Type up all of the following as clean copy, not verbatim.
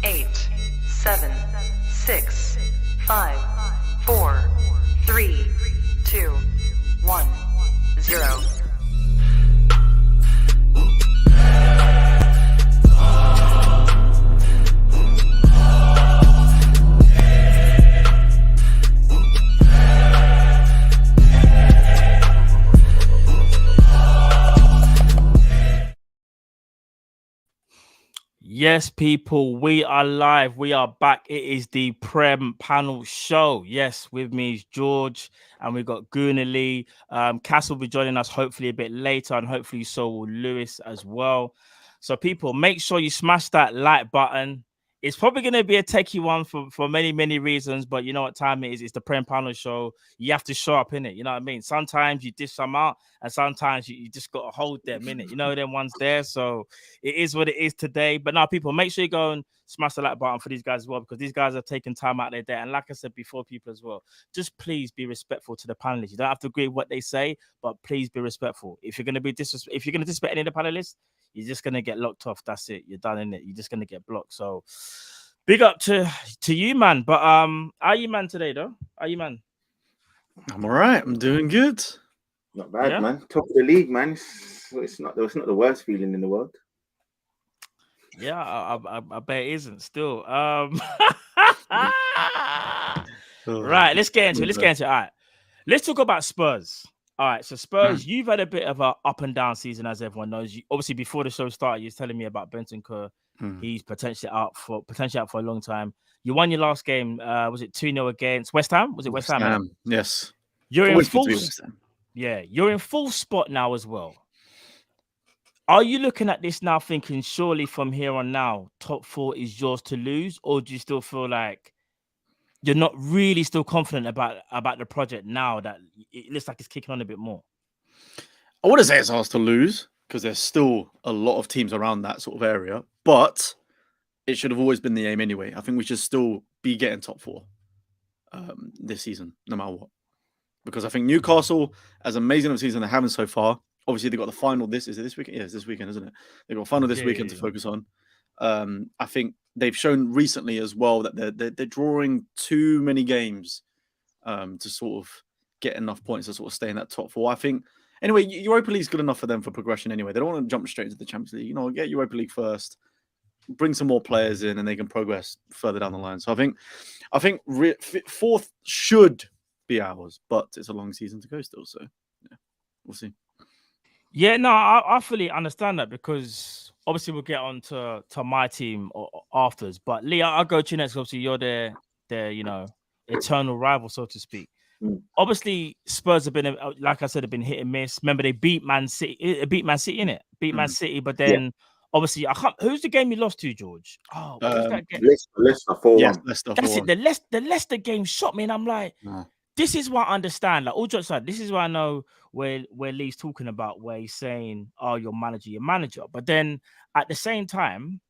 8, 7, 6, 5, 4, 3, 2, 1, 0. Yes, people, we are live. We are back. It is the Prem panel show. Yes, with me is George, and we've got Goonally. Cass will be joining us hopefully a bit later, and hopefully so will Lewis as well. So, people, make sure you smash that like button. It's probably going to be a techie one for many, many reasons, but you know what time it is. It's the Prem panel show. You have to show up in it. You know what I mean? Sometimes you dish some out, and sometimes you just got to hold them in it. You know, them ones there. So, it is what it is today. But now, people, make sure you go and smash the like button for these guys as well, because these guys are taking time out of their day. And like I said before, people as well, just please be respectful to the panelists. You don't have to agree with what they say, but please be respectful. If you're going to be if you're going to disrespect any of the panelists, you're just going to get locked off. That's it. You're done in it. You're just going to get blocked. So big up to you, man. But how you, man, today, though? How you, man? I'm all right. I'm doing good. Not bad, man. Top of the league, man. It's not the worst feeling in the world. Yeah, I bet it isn't still. Right, let's get into it. All right, let's talk about Spurs. All right, so Spurs, you've had a bit of a up and down season, as everyone knows. Obviously, before the show started, you were telling me about Bentancur. He's potentially out for a long time. You won your last game. Was it 2-0 against West Ham? Was it West Ham? Yes. You're in full. Yeah, you're in full spot now as well. Are you looking at this now thinking, surely from here on now, top 4 is yours to lose? Or do you still feel like you're not really still confident about the project now that it looks like it's kicking on a bit more? I wouldn't say it's ours to lose, because there's still a lot of teams around that sort of area. But it should have always been the aim anyway. I think we should still be getting top 4 this season, no matter what. Because I think Newcastle, as amazing of a season they're having so far, obviously they got the final. Is it this weekend? Yeah, it's this weekend, isn't it? They got a final this weekend to focus on. I think they've shown recently as well that they're drawing too many games to sort of get enough points to sort of stay in that top 4. I think anyway, Europa League's good enough for them for progression anyway. They don't want to jump straight into the Champions League. You know, get Europa League first, bring some more players in, and they can progress further down the line. So I think 4th should be ours, but it's a long season to go still. So yeah, we'll see. Yeah, no, I fully understand that, because obviously we'll get on to my team afterwards. But Lee, I'll go to you next. Obviously, you're their eternal rival, so to speak. Obviously, Spurs have been, like I said, have been hit and miss. Remember, they beat Man City. Man City, but then obviously, I can't. Who's the game you lost to, George? Oh, what was that game? Leicester 4-1. Yes, Leicester 4-1. That's it. The Leicester game shot me, and I'm like, this is what I understand. Like all jokes aside, this is what I know where Lee's talking about, where he's saying, "Oh, your manager." But then at the same time,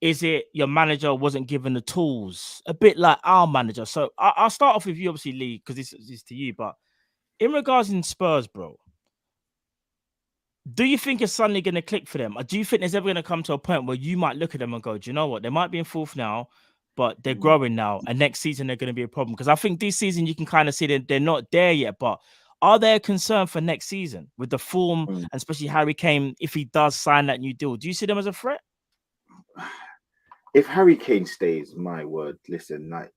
is it your manager wasn't given the tools? A bit like our manager. So I'll start off with you, obviously, Lee, because this is to you. But in regards in Spurs, bro, do you think it's suddenly going to click for them? Or do you think there's ever going to come to a point where you might look at them and go, do you know what? They might be in 4th now, but they're growing now, and next season they're going to be a problem? Because I think this season you can kind of see that they're not there yet. But are they a concern for next season with the form, and especially Harry Kane, if he does sign that new deal? Do you see them as a threat? If Harry Kane stays, my word, listen, like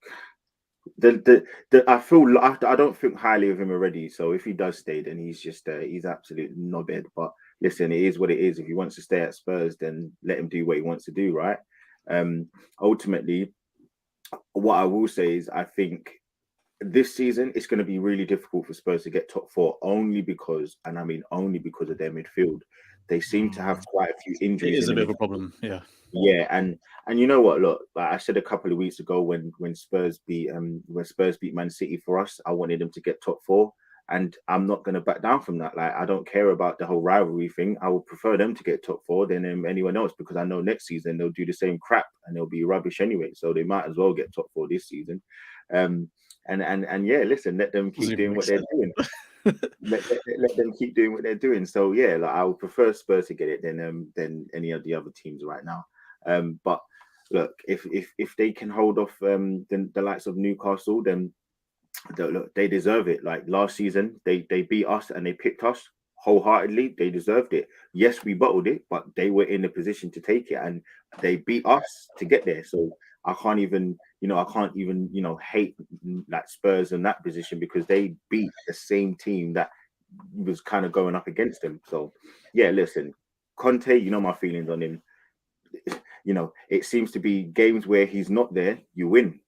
I don't think highly of him already. So if he does stay, then he's just he's absolute knobhead. But listen, it is what it is. If he wants to stay at Spurs, then let him do what he wants to do, right? Ultimately, what I will say is I think this season it's going to be really difficult for Spurs to get top 4, only because of their midfield. They seem to have quite a few injuries. It is a bit of a problem, yeah. Yeah, and you know what? Look, like I said a couple of weeks ago when Spurs beat Man City for us, I wanted them to get top 4, and I'm not going to back down from that. Like, I don't care about the whole rivalry thing. I would prefer them to get top 4 than anyone else, because I know next season they'll do the same crap and they'll be rubbish anyway. So they might as well get top 4 this season. And yeah, listen, let them keep doing what they're doing. let them keep doing what they're doing. So yeah, like I would prefer Spurs to get it than any of the other teams right now. But look, if they can hold off the likes of Newcastle, then look, they deserve it. Like last season, they beat us and they picked us wholeheartedly. They deserved it. Yes, we bottled it, but they were in a position to take it, and they beat us to get there. So I can't even, hate like Spurs in that position because they beat the same team that was kind of going up against them. So yeah, listen, Conte, you know my feelings on him. It seems to be games where he's not there, you win.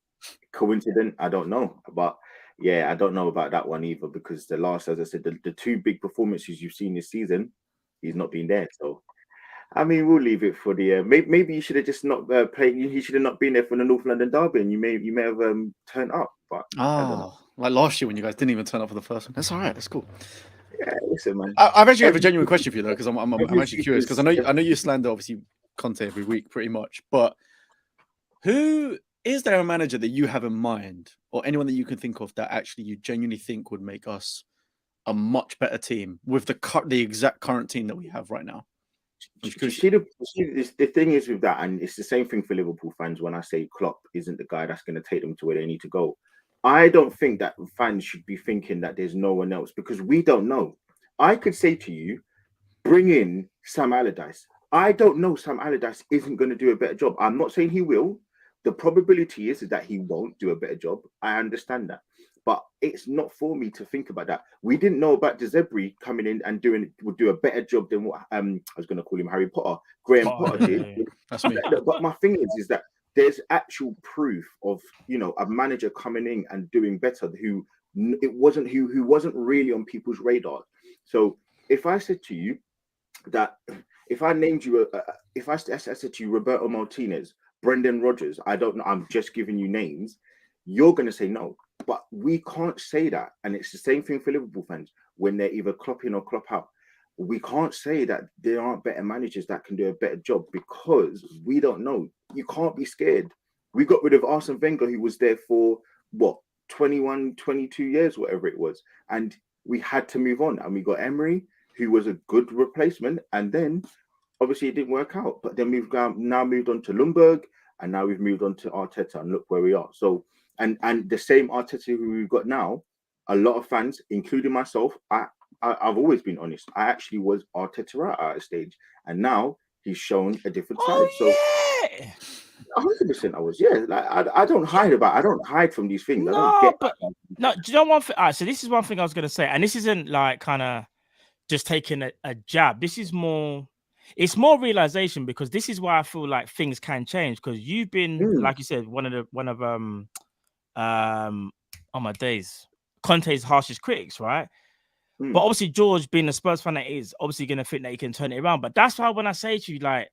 Coincident? I don't know, but yeah, I don't know about that one either because the last, as I said, the two big performances you've seen this season, he's not been there. So I mean, we'll leave it for the. Maybe you should have just not played. He should have not been there for the North London derby, and you may have turned up. But I don't know. Like last year when you guys didn't even turn up for the first one. That's all right. That's cool. Yeah, listen, man. I've actually have a genuine question for you though, because I'm actually curious because I know you slander obviously Conte every week pretty much, but who is there a manager that you have in mind, or anyone that you can think of that actually you genuinely think would make us a much better team with the exact current team that we have right now? The thing is with that, and it's the same thing for Liverpool fans when I say Klopp isn't the guy that's going to take them to where they need to go. I don't think that fans should be thinking that there's no one else because we don't know. I could say to you, bring in Sam Allardyce. I don't know Sam Allardyce isn't going to do a better job. I'm not saying he will. The probability is that he won't do a better job. I understand that. But it's not for me to think about that. We didn't know about De Zerbi coming in and would do a better job than what I was going to call him Harry Potter. Graham Potter did. Yeah. That's me. But my thing is that there's actual proof of a manager coming in and doing better who wasn't really on people's radar. So if I said to you that if I named you if I said to you Roberto Martinez, Brendan Rodgers, I don't know, I'm just giving you names, you're going to say no. But we can't say that. And it's the same thing for Liverpool fans when they're either Klopp in or Klopp out. We can't say that there aren't better managers that can do a better job because we don't know. You can't be scared. We got rid of Arsene Wenger, who was there for, 21, 22 years, whatever it was. And we had to move on. And we got Emery, who was a good replacement. And then, obviously, it didn't work out. But then we've now moved on to Ljungberg. And now we've moved on to Arteta. And look where we are. So, and the same Arteta who we've got now, a lot of fans, including myself, I've always been honest. I actually was Arteta at a stage, and now he's shown a different side. So, 100% I was. Yeah, like I don't hide from these things. No, do you know one thing? All right, so this is one thing I was gonna say, and this isn't like kind of just taking a jab. This is more. It's more realization because this is why I feel like things can change because you've been, like you said, one of on my days, Conte's harshest critics, right? But obviously, George, being the Spurs fan that is, obviously going to think that he can turn it around. But that's why when I say to you, like,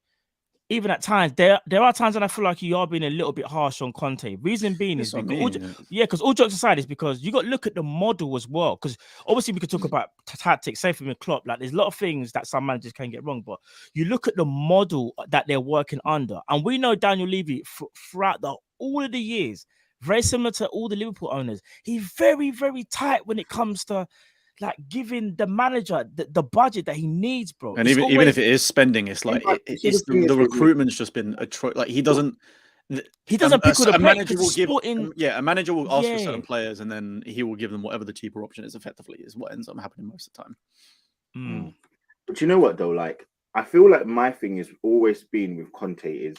even at times, there are times when I feel like you are being a little bit harsh on Conte. Reason being is because all jokes aside, is because you got to look at the model as well. Because obviously, we could talk about tactics, say from the Klopp, like there's a lot of things that some managers can get wrong. But you look at the model that they're working under, and we know Daniel Levy throughout all of the years, very similar to all the Liverpool owners. He's very, very tight when it comes to like giving the manager the budget that he needs, bro. And even if it is spending, it's like the recruitment's just been like he doesn't pick all the manager will give a manager will ask for certain players and then he will give them whatever the cheaper option is. Effectively, is what ends up happening most of the time. But you know what though, like I feel like my thing has always been with Conte is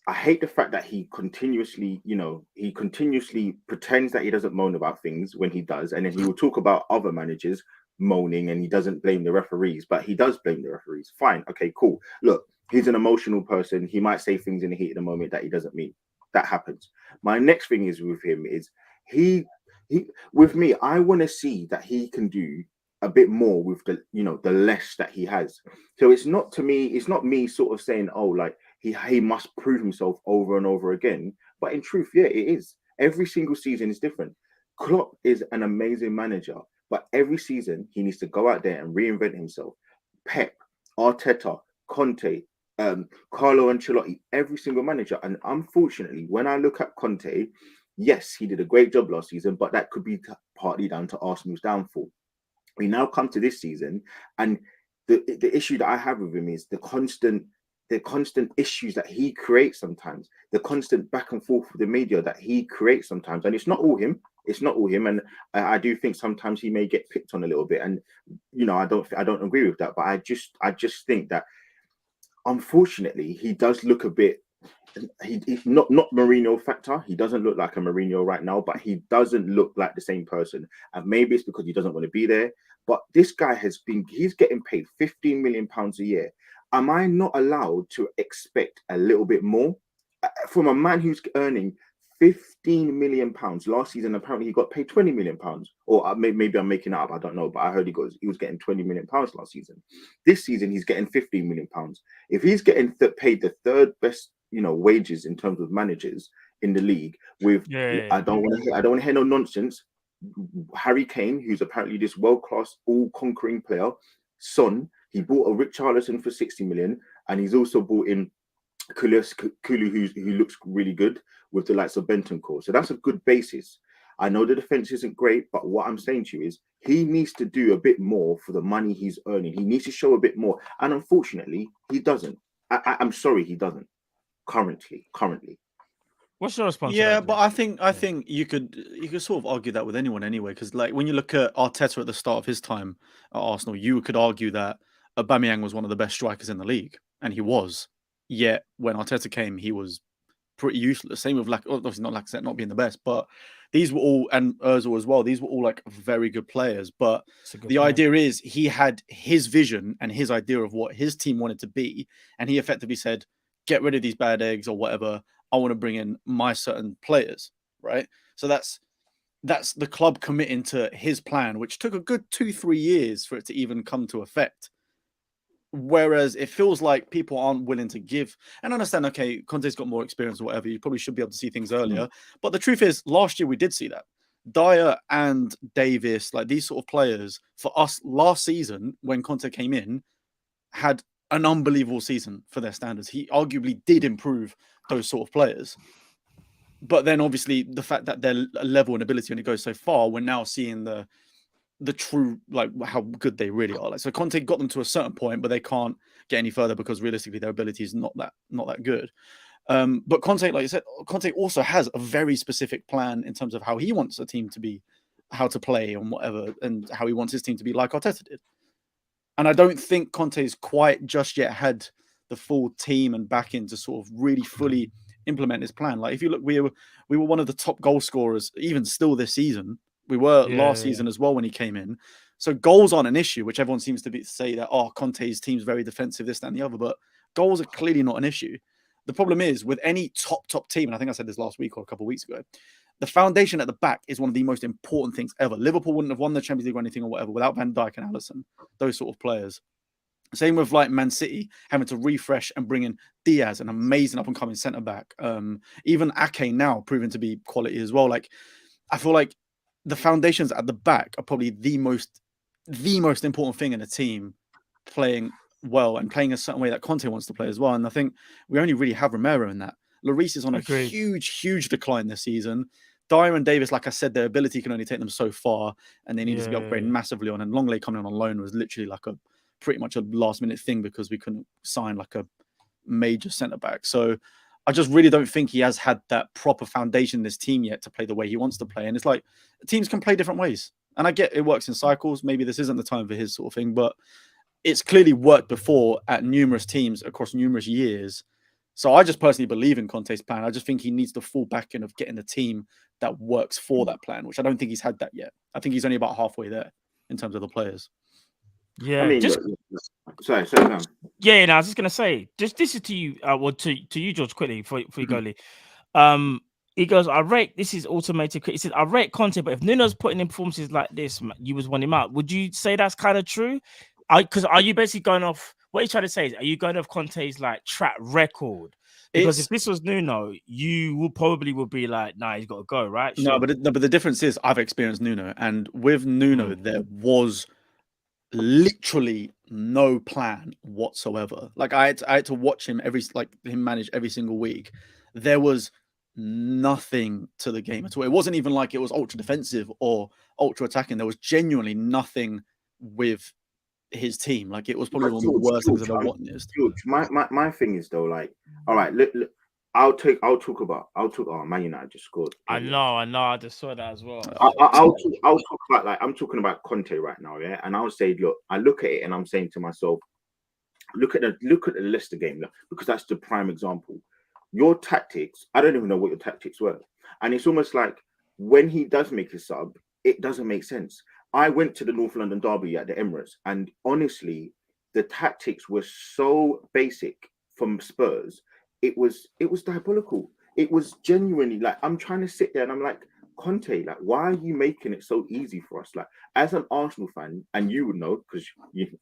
I hate the fact that he continuously pretends that he doesn't moan about things when he does, and then he will talk about other managers moaning and he doesn't blame the referees, but he does blame the referees. Fine, okay, cool. Look, he's an emotional person. He might say things in the heat of the moment that he doesn't mean. That happens. My next thing is with him is he with me, I want to see that he can do a bit more with the less that he has. So it's not me sort of saying, oh, like he must prove himself over and over again. But in truth, yeah, it is. Every single season is different. Klopp is an amazing manager, but every season he needs to go out there and reinvent himself. Pep, Arteta, Conte, Carlo Ancelotti, every single manager. And unfortunately, when I look at Conte, yes, he did a great job last season, but that could be partly down to Arsenal's downfall. We now come to this season, and the issue that I have with him is the constant the constant issues that he creates sometimes, the constant back and forth with the media that he creates sometimes. And it's not all him. It's not all him. And I do think sometimes he may get picked on a little bit. And I don't agree with that. But I just think that unfortunately he does look a bit. He's not Mourinho factor. He doesn't look like a Mourinho right now, but he doesn't look like the same person. And maybe it's because he doesn't want to be there. But this guy he's getting paid £15 million a year. Am I not allowed to expect a little bit more from a man who's earning £15 million last season? Apparently he got paid £20 million, or maybe I'm making it up, I don't know, but I heard he was getting £20 million last season. This season he's getting £15 million. If he's getting paid the third best wages in terms of managers in the league, I don't want to hear no nonsense. Harry Kane, who's apparently this world-class, all-conquering player, Son, he bought a Richarlison for 60 million, and he's also bought in Kulu, who looks really good with the likes of Bentancur. So that's a good basis. I know the defense isn't great, but what I'm saying to you is he needs to do a bit more for the money he's earning. He needs to show a bit more, and unfortunately, he doesn't. I'm sorry, he doesn't. Currently. What's your response? Yeah, but I think you could sort of argue that with anyone anyway, because like when you look at Arteta at the start of his time at Arsenal, you could argue that Aubameyang was one of the best strikers in the league, and he was. Yet when Arteta came, he was pretty useless. Same with obviously not Lacazette not being the best, but these were all, and Özil as well. These were all like very good players. But the idea is he had his vision and his idea of what his team wanted to be, and he effectively said, "Get rid of these bad eggs or whatever. I want to bring in my certain players," right? So that's the club committing to his plan, which took a good 2-3 years for it to even come to effect. Whereas it feels like people aren't willing to give and understand, okay, Conte's got more experience or whatever. You probably should be able to see things earlier. But the truth is, last year we did see that. Dyer and Davis, like these sort of players, for us last season, when Conte came in, had an unbelievable season for their standards. He arguably did improve those sort of players. But then obviously the fact that their level and ability only goes so far, we're now seeing the true, like how good they really are. Like, so Conte got them to a certain point, but they can't get any further because realistically their ability is not that good. But Conte, like you said, Conte also has a very specific plan in terms of how he wants a team to be, how to play and whatever, and how he wants his team to be like Arteta did. And I don't think Conte's quite just yet had the full team and backing to sort of really fully implement his plan. Like if you look, we were one of the top goal scorers, even still this season. We were last season as well when he came in. So goals aren't an issue, which everyone seems to say that, Conte's team's very defensive, this, that, and the other. But goals are clearly not an issue. The problem is with any top team, and I think I said this last week or a couple of weeks ago, the foundation at the back is one of the most important things ever. Liverpool wouldn't have won the Champions League or anything or whatever without Van Dijk and Alisson, those sort of players. Same with like Man City having to refresh and bring in Diaz, an amazing up-and-coming centre-back. Even Ake now proving to be quality as well. Like I feel like the foundations at the back are probably the most important thing in a team playing well and playing a certain way that Conte wants to play as well. And I think we only really have Romero in that. Lloris is on a huge decline this season. Dyer and Davis, like I said, their ability can only take them so far, and they needed to be upgraded massively on. And Longley coming on loan was literally like pretty much a last minute thing because we couldn't sign like a major centre back. So I just really don't think he has had that proper foundation in this team yet to play the way he wants to play. And it's like teams can play different ways. And I get it works in cycles. Maybe this isn't the time for his sort of thing, but it's clearly worked before at numerous teams across numerous years. So I just personally believe in Conte's plan. I just think he needs to fall back in of getting a team that works for that plan, which I don't think he's had that yet. I think he's only about halfway there in terms of the players. Yeah, I mean, sorry. Yeah, no, I was just gonna say, just this is to you, to you, George, quickly before you go, Lee. He goes, this is automated. He said, I rate Conte, but if Nuno's putting in performances like this, you was want him out. Would you say that's kind of true? Because are you basically going off what he's trying to say? Are you going off Conte's like track record? Because if this was Nuno, you would probably be like, nah, he's got to go, right? Sure. No, but the difference is I've experienced Nuno, and with Nuno, there was literally no plan whatsoever. Like I had to watch him him manage every single week. There was nothing to the game at all. It wasn't even like it was ultra defensive or ultra attacking. There was genuinely nothing with his team. Like it was probably But one of the worst things I've ever George, witnessed. George, my thing is though, like, all right, look, I'll talk. Oh, Man United just scored. I know. I just saw that as well. I'll talk about, like, I'm talking about Conte right now, yeah. And I'll say, look, I look at it and I'm saying to myself, look at the Leicester game, look, because that's the prime example. Your tactics, I don't even know what your tactics were, and it's almost like when he does make a sub, it doesn't make sense. I went to the North London derby at the Emirates, and honestly, the tactics were so basic from Spurs. It was diabolical. It was genuinely like, I'm trying to sit there and I'm like, Conte, like, why are you making it so easy for us? Like, as an Arsenal fan, and you would know because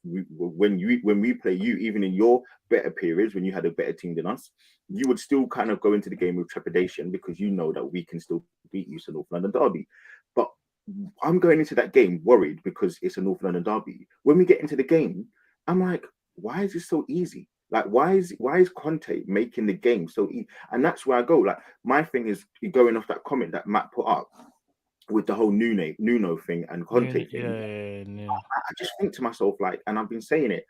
when we play you, even in your better periods when you had a better team than us, you would still kind of go into the game with trepidation because you know that we can still beat you. So North London derby, but I'm going into that game worried because it's a North London derby. When we get into the game, I'm like, why is this so easy? Like, why is Conte making the game so easy? And that's where I go. Like, my thing is going off that comment that Matt put up with the whole Nuno thing and Conte thing. Yeah. I just think to myself, like, and I've been saying it,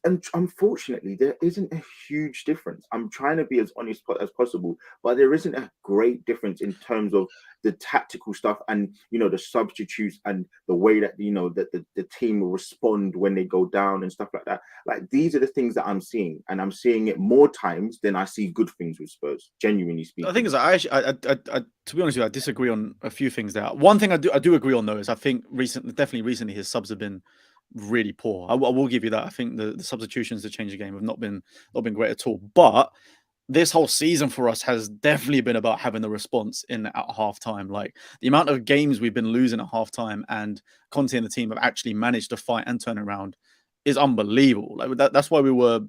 and unfortunately, there isn't a huge difference. I'm trying to be as honest as possible, but there isn't a great difference in terms of the tactical stuff and, you know, the substitutes and the way that, you know, that the team will respond when they go down and stuff like that. Like, these are the things that I'm seeing, and I'm seeing it more times than I see good things with Spurs, genuinely speaking. I think is I to be honest with you, I disagree on a few things there. One thing I do agree on though is I think definitely recently his subs have been really poor. I will give you that. I think the substitutions to change the game have not been great at all. But this whole season for us has definitely been about having the response at halftime. Like the amount of games we've been losing at halftime, and Conte and the team have actually managed to fight and turn around is unbelievable. Like that's why we were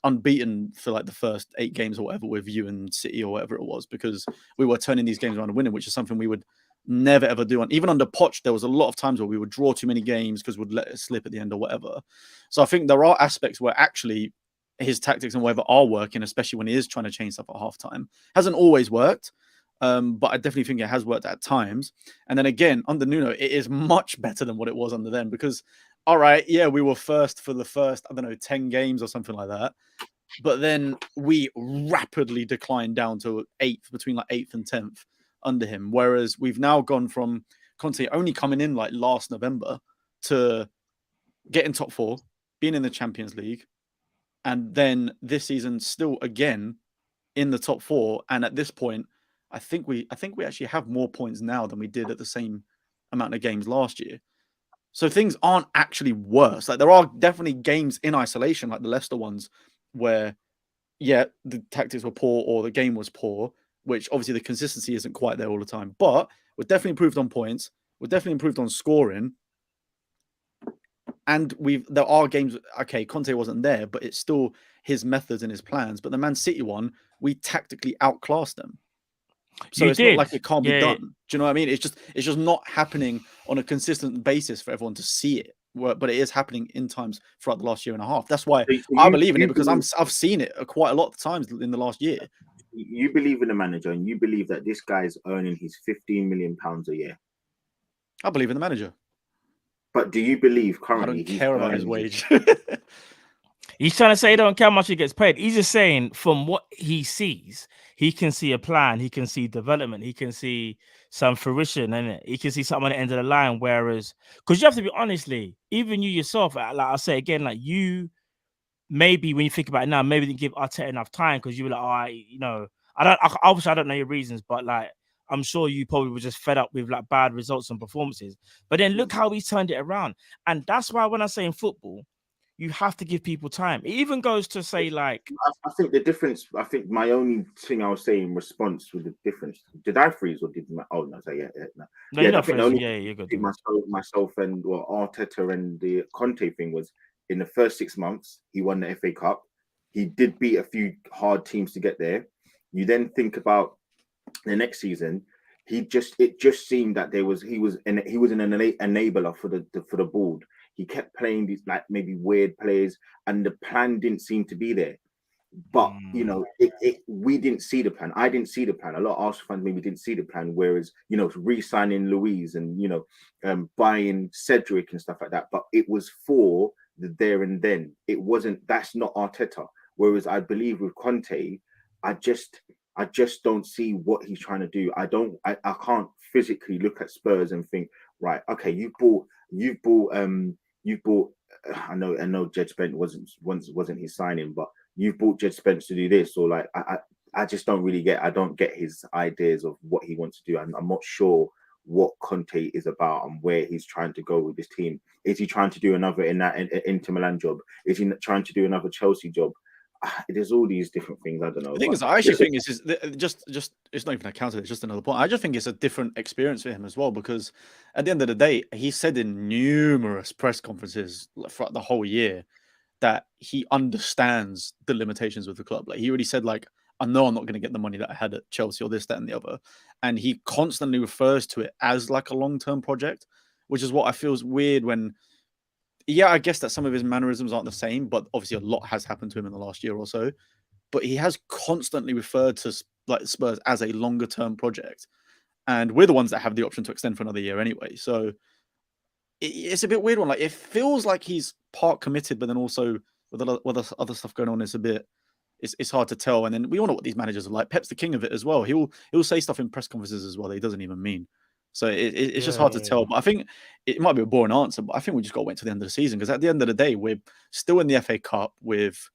unbeaten for like the first 8 games or whatever with you and City or whatever it was, because we were turning these games around and winning, which is something we would never ever do. And even under Poch, there was a lot of times where we would draw too many games because we'd let it slip at the end or whatever. So I think there are aspects where actually his tactics and whatever are working, especially when he is trying to change stuff at halftime. Hasn't always worked, but I definitely think it has worked at times. And then again, under Nuno, it is much better than what it was under them, because, all right, yeah, we were first for the first, 10 games or something like that. But then we rapidly declined down to 8th, between like 8th and 10th under him. Whereas we've now gone from Conte only coming in like last November to getting top 4, being in the Champions League, and then this season still again in the top 4. And at this point, I think we actually have more points now than we did at the same amount of games last year. So things aren't actually worse. Like there are definitely games in isolation, like the Leicester ones, where yeah, the tactics were poor or the game was poor, which obviously the consistency isn't quite there all the time. But we're definitely improved on points. We're definitely improved on scoring. And there are games, okay, Conte wasn't there, but it's still his methods and his plans. But the Man City one, we tactically outclassed them. So it's not like it can't be done. Do you know what I mean? It's just not happening on a consistent basis for everyone to see it. But it is happening in times throughout the last year and a half. That's why I believe in it, because I've seen it quite a lot of times in the last year. You believe in the manager, and you believe that this guy's earning his £15 million a year. I believe in the manager. But do you believe currently I don't care about his wage? He's trying to say he don't care how much he gets paid. He's just saying from what he sees, he can see a plan, he can see development, he can see some fruition, and he can see something at the end of the line. Whereas, because you have to be honestly, even you yourself, like I say again, like you, maybe when you think about it now, maybe didn't give Arteta enough time because you were like, obviously I don't know your reasons, but like I'm sure you probably were just fed up with like bad results and performances. But then look how he's turned it around, and that's why when I say in football, you have to give people time. It even goes to say, like, I think the difference. I think my only thing I was saying in response with the difference. Did I freeze or did my? Oh no, so yeah, no. No, you're not freezing. Yeah, you're good. Myself and Arteta and the Conte thing was in the first 6 months he won the FA Cup. He did beat a few hard teams to get there. You then think about the next season. It just seemed that he was an enabler for the board. He kept playing these like maybe weird plays, and the plan didn't seem to be there. But we didn't see the plan. I didn't see the plan. A lot of Arsenal fans maybe didn't see the plan. Whereas re-signing Louise and buying Cedric and stuff like that. But it was for there and then. It wasn't. That's not Arteta. Whereas I believe with Conte, I just don't see what he's trying to do. I can't physically look at Spurs and think, right, okay, you've bought. I know Jed Spence wasn't his signing, but you've bought Jed Spence to do this, or like I just don't really get. I don't get his ideas of what he wants to do. I'm not sure what Conte is about and where he's trying to go with this team. Is he trying to do another Inter Milan job? Is he trying to do another Chelsea job? There's all these different things. I don't know. The thing is, I actually think it's just it's not even a counter. It's just another point. I just think it's a different experience for him as well, because at the end of the day, he said in numerous press conferences throughout the whole year that he understands the limitations with the club. Like he already said, like, I know I'm not going to get the money that I had at Chelsea or this, that, and the other. And he constantly refers to it as like a long-term project, which is what I feel is weird when, yeah, I guess that some of his mannerisms aren't the same, but obviously a lot has happened to him in the last year or so. But he has constantly referred to like Spurs as a longer-term project. And we're the ones that have the option to extend for another year anyway. So it's a bit weird one. Like it feels like he's part committed, but then also with other stuff going on, it's hard to tell. And then we all know what these managers are like. Pep's the king of it as well. He'll say stuff in press conferences as well that he doesn't even mean. So it's just hard to tell. But I think it might be a boring answer, but I think we just got to wait till the end of the season, because at the end of the day, we're still in the FA Cup with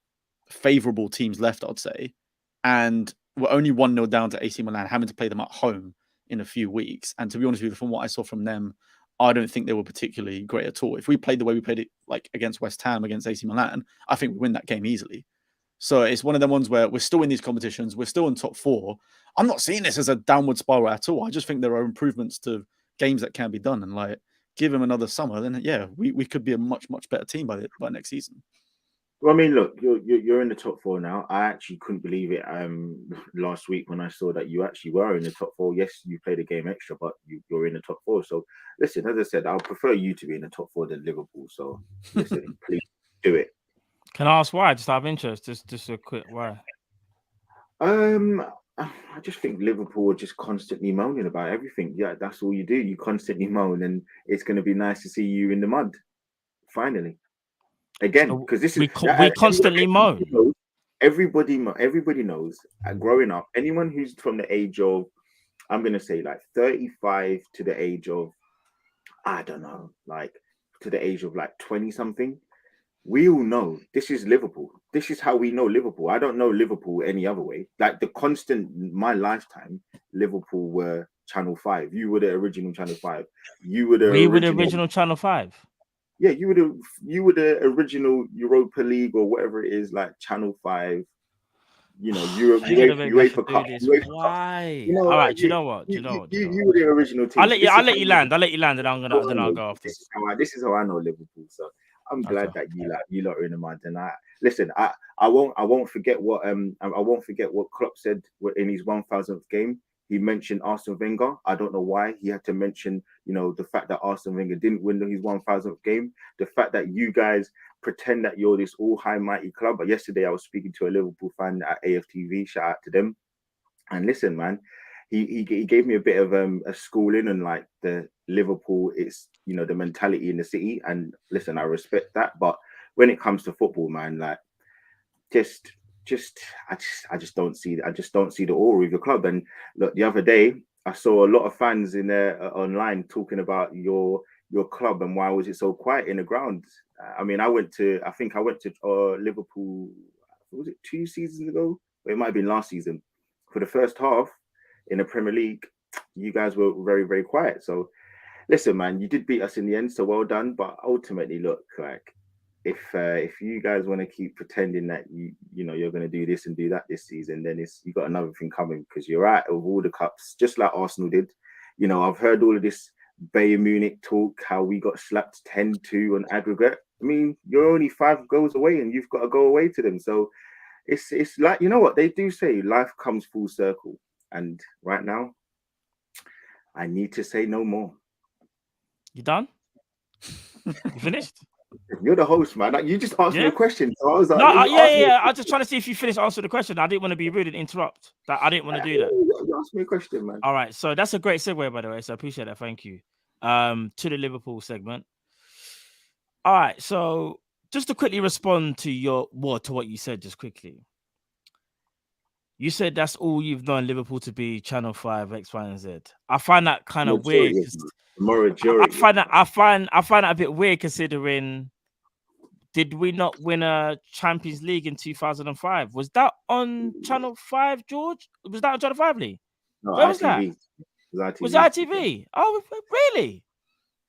favourable teams left, I'd say. And we're only 1-0 down to AC Milan, having to play them at home in a few weeks. And to be honest with you, from what I saw from them, I don't think they were particularly great at all. If we played the way we played it, like against West Ham, against AC Milan, I think we win that game easily. So it's one of them ones where we're still in these competitions. We're still in top 4. I'm not seeing this as a downward spiral at all. I just think there are improvements to games that can be done. And like, give him another summer, then yeah, we could be a much, much better team by next season. Well, I mean, look, you're in the top 4 now. I actually couldn't believe it last week when I saw that you actually were in the top 4. Yes, you played a game extra, but you're in the top 4. So listen, as I said, I'll prefer you to be in the top 4 than Liverpool. So listen, please do it. Can I ask why? Just out of interest, just a quick why. I just think Liverpool are just constantly moaning about everything. Yeah, that's all you do. You constantly moan, and it's going to be nice to see you in the mud finally. Again, because this is we constantly moan. Everybody knows. Growing up, anyone who's from the age of, I'm going to say like 35 to the age of, I don't know, like to the age of like 20 something. We all know this is Liverpool. This is how we know Liverpool. I don't know Liverpool any other way. Like the constant, my lifetime, Liverpool were Channel 5. You were the original Channel 5. You were the original Channel 5. Yeah, you were the original Europa League or whatever it is, like Channel 5. You know, UEFA Cup. Why? You know, all right, you know what? You were the original team. I'll let you land, and I'll go after this. This is how I know Liverpool. So I'm glad that you lot are in the mud. And I won't forget what Klopp said in his 1000th game. He mentioned Arsene Wenger. I don't know why he had to mention, the fact that Arsene Wenger didn't win his 1000th game. The fact that you guys pretend that you're this all high mighty club. But yesterday I was speaking to a Liverpool fan at AFTV. Shout out to them. And listen, man, he gave me a bit of a schooling and like the Liverpool. It's the mentality in the city. And listen, I respect that. But when it comes to football, man, like I just don't see the aura of your club. And look, the other day I saw a lot of fans in there online talking about your club and why was it so quiet in the ground. I mean, I went to Liverpool. Was it 2 seasons ago? Or it might have been last season. For the first half in the Premier League, you guys were very, very quiet. So listen, man, you did beat us in the end, so well done. But ultimately, look, like if you guys want to keep pretending that you're going to do this and do that this season, then you got another thing coming, because you're out of all the cups, just like Arsenal did. I've heard all of this Bayern Munich talk, how we got slapped 10-2 on aggregate. I mean, you're only 5 goals away, and you've got to go away to them. So it's like, you know what they do say, life comes full circle. And right now, I need to say no more. You done? You finished? You're the host, man. Like, you just asked me a question. So I was like, I was just trying to see if you finished answering the question. I didn't want to be rude and interrupt. I didn't want to do that. You asked me a question, man. All right. So that's a great segue, by the way. So I appreciate that. Thank you. To the Liverpool segment. All right. So just to quickly respond to what you said, just quickly. You said that's all you've known Liverpool to be Channel 5, X, Y, and Z. I find that kind of weird. Majority. I find that a bit weird considering, did we not win a Champions League in 2005? Was that on Channel 5, George? Was that on Channel 5, Lee? No, Where was that? ITV. Was it ITV? Oh, really?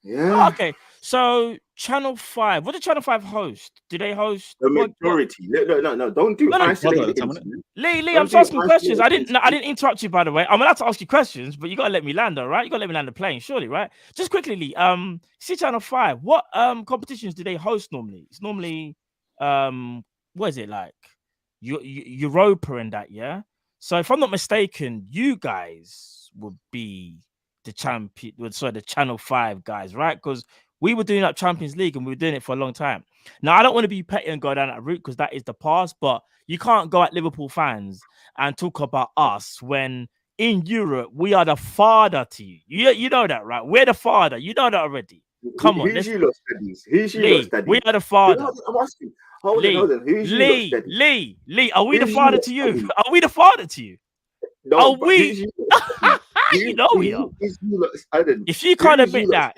Yeah. Oh, okay. So Channel 5, what did Channel 5 host? Do they host The majority. No. Don't do isolated. Lee, I'm just asking questions. I didn't interrupt you, by the way. I'm allowed to ask you questions, but you gotta let me land, though, right? You gotta let me land the plane, surely, right? Just quickly, Lee. See Channel 5. What competitions do they host normally? It's normally what is it like? Europa and that, yeah. So if I'm not mistaken, you guys would be the the Channel 5 guys, right? Because we were doing that Champions League and we were doing it for a long time. Now, I don't want to be petty and go down that route because that is the past, but you can't go at Liverpool fans and talk about us when in Europe we are the father to you. You know that, right? We're the father. You know that already. Come on. Who's you lot studies? Who's you lot studies? We are the father. I'm asking. Hold on. Who's you lot studies? Lee, are we the father to you? Are we the father to you? No, are we? You know we are. If you can't admit that,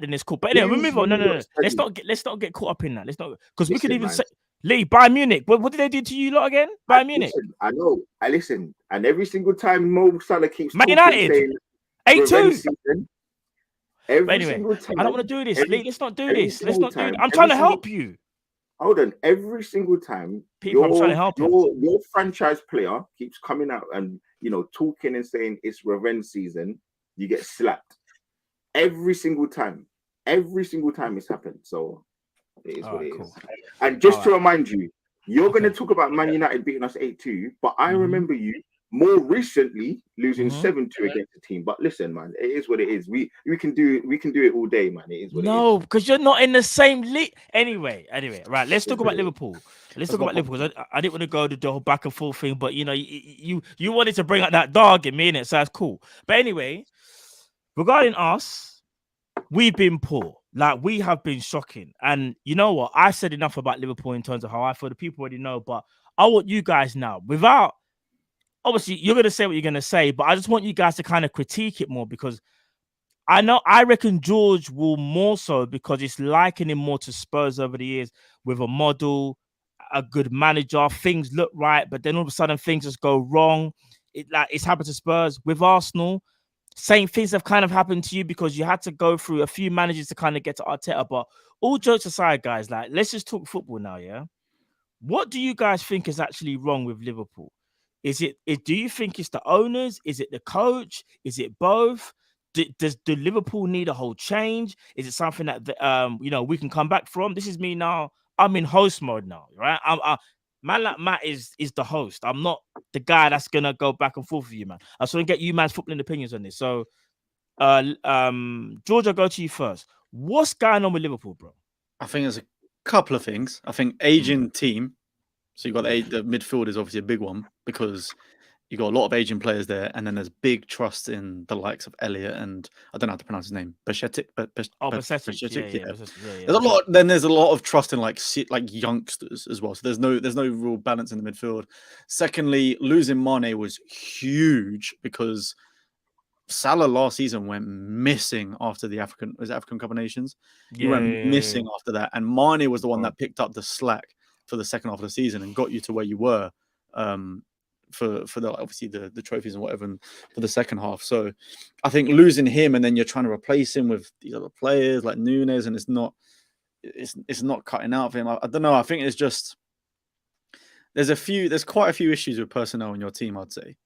then it's cool. But anyway, we move on. No. Let's not get caught up in that. Let's not, because we could even say, Lee, Bayern Munich. What did they do to you lot again? Bayern Munich. I know. I listen, and every single time Mo Salah keeps Man United 8-2. Every anyway, single time, I don't want to do this. Lee, let's not do this. Let's not do it. I'm trying to help you. Hold on. Every single time, I'm trying to help you. Your franchise player keeps coming out and talking and saying it's revenge season, you get slapped. Every single time it's happened. So it is what it is. And just to remind you, you're going to talk about Man United beating us 8-2, but I remember you more recently losing 7-2 against the team. But listen, man, it is what it is. We can do it all day, man. It is what it is. No, because you're not in the same league. Anyway, right. Let's talk about Liverpool. Let's talk about Liverpool. I didn't want to go to the whole back and forth thing, but you wanted to bring out that dog in me, innit? So that's cool. But anyway, regarding us, we've been poor. Like, we have been shocking. And you know what? I've said enough about Liverpool in terms of how I feel. The people already know, but I want you guys now, without, obviously, you're going to say what you're going to say, but I just want you guys to kind of critique it more, because I reckon George will more so, because it's likening more to Spurs over the years, with a model, a good manager, things look right, but then all of a sudden things just go wrong. It's happened to Spurs. With Arsenal, same things have kind of happened to you because you had to go through a few managers to kind of get to Arteta. But all jokes aside, guys, like, let's just talk football now, yeah? What do you guys think is actually wrong with Liverpool? Do you think it's the owners? Is it the coach? Is it both? Does Liverpool need a whole change? Is it something that we can come back from? This is me now. I'm in host mode now, right? Man like Matt is the host. I'm not the guy that's gonna go back and forth with you, man. I just want to get you man's footballing opinions on this. So, George, I'll go to you first. What's going on with Liverpool, bro? I think there's a couple of things. I think aging team. So you've got the midfield is obviously a big one, because you've got a lot of aging players there, and then there's big trust in the likes of Elliott and I don't know how to pronounce his name, Bajcetic. Yeah. There's a lot. Then there's a lot of trust in like youngsters as well. So there's no real balance in the midfield. Secondly, losing Mane was huge, because Salah last season went missing after the African Cup of Nations. He went missing after that, and Mane was the one that picked up the slack for the second half of the season and got you to where you were for obviously the trophies and whatever, and for the second half. So I think losing him, and then you're trying to replace him with these other players like Nunes, and it's not cutting out for him. I don't know. I think it's just there's quite a few issues with personnel in your team, I'd say.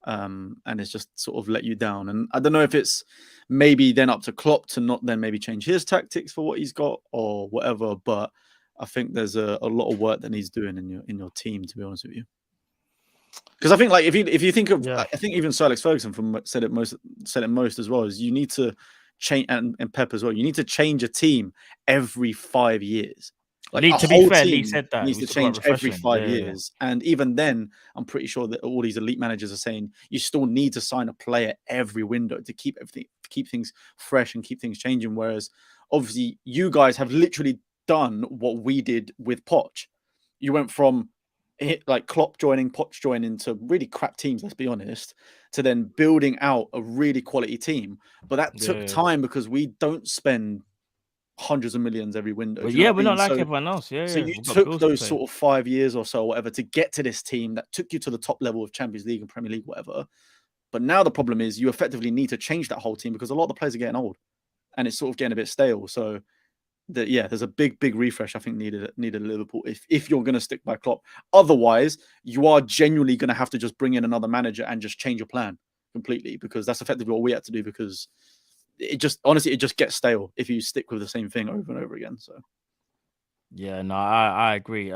And it's just sort of let you down. And I don't know if it's maybe then up to Klopp to not then maybe change his tactics for what he's got or whatever, but I think there's a lot of work that needs doing in your team, to be honest with you. Because I think, like, if you think of, I think even Sir Alex Ferguson said it most as well, is you need to change, and Pep as well. You need to change a team every 5 years. Like, to be fair, Lee said that needs to change every 5 years, and even then, I'm pretty sure that all these elite managers are saying you still need to sign a player every window to keep things fresh and keep things changing. Whereas, obviously, you guys have literally done what we did with Poch. You went from like Klopp joining, Poch joining to really crap teams, let's be honest, to then building out a really quality team. But that took time because we don't spend hundreds of millions every window. But Do you know yeah, what we're I mean? not like So, everyone else. so Yeah, you we've got took bills to those pay. sort of 5 years or so, or whatever, to get to this team that took you to the top level of Champions League and Premier League, whatever. But now the problem is you effectively need to change that whole team because a lot of the players are getting old and it's sort of getting a bit stale. So there's a big refresh I think needed at Liverpool if you're going to stick by Klopp. Otherwise, you are genuinely going to have to just bring in another manager and just change your plan completely, because that's effectively what we had to do, because it just gets stale if you stick with the same thing over and over again. So yeah, no, I agree.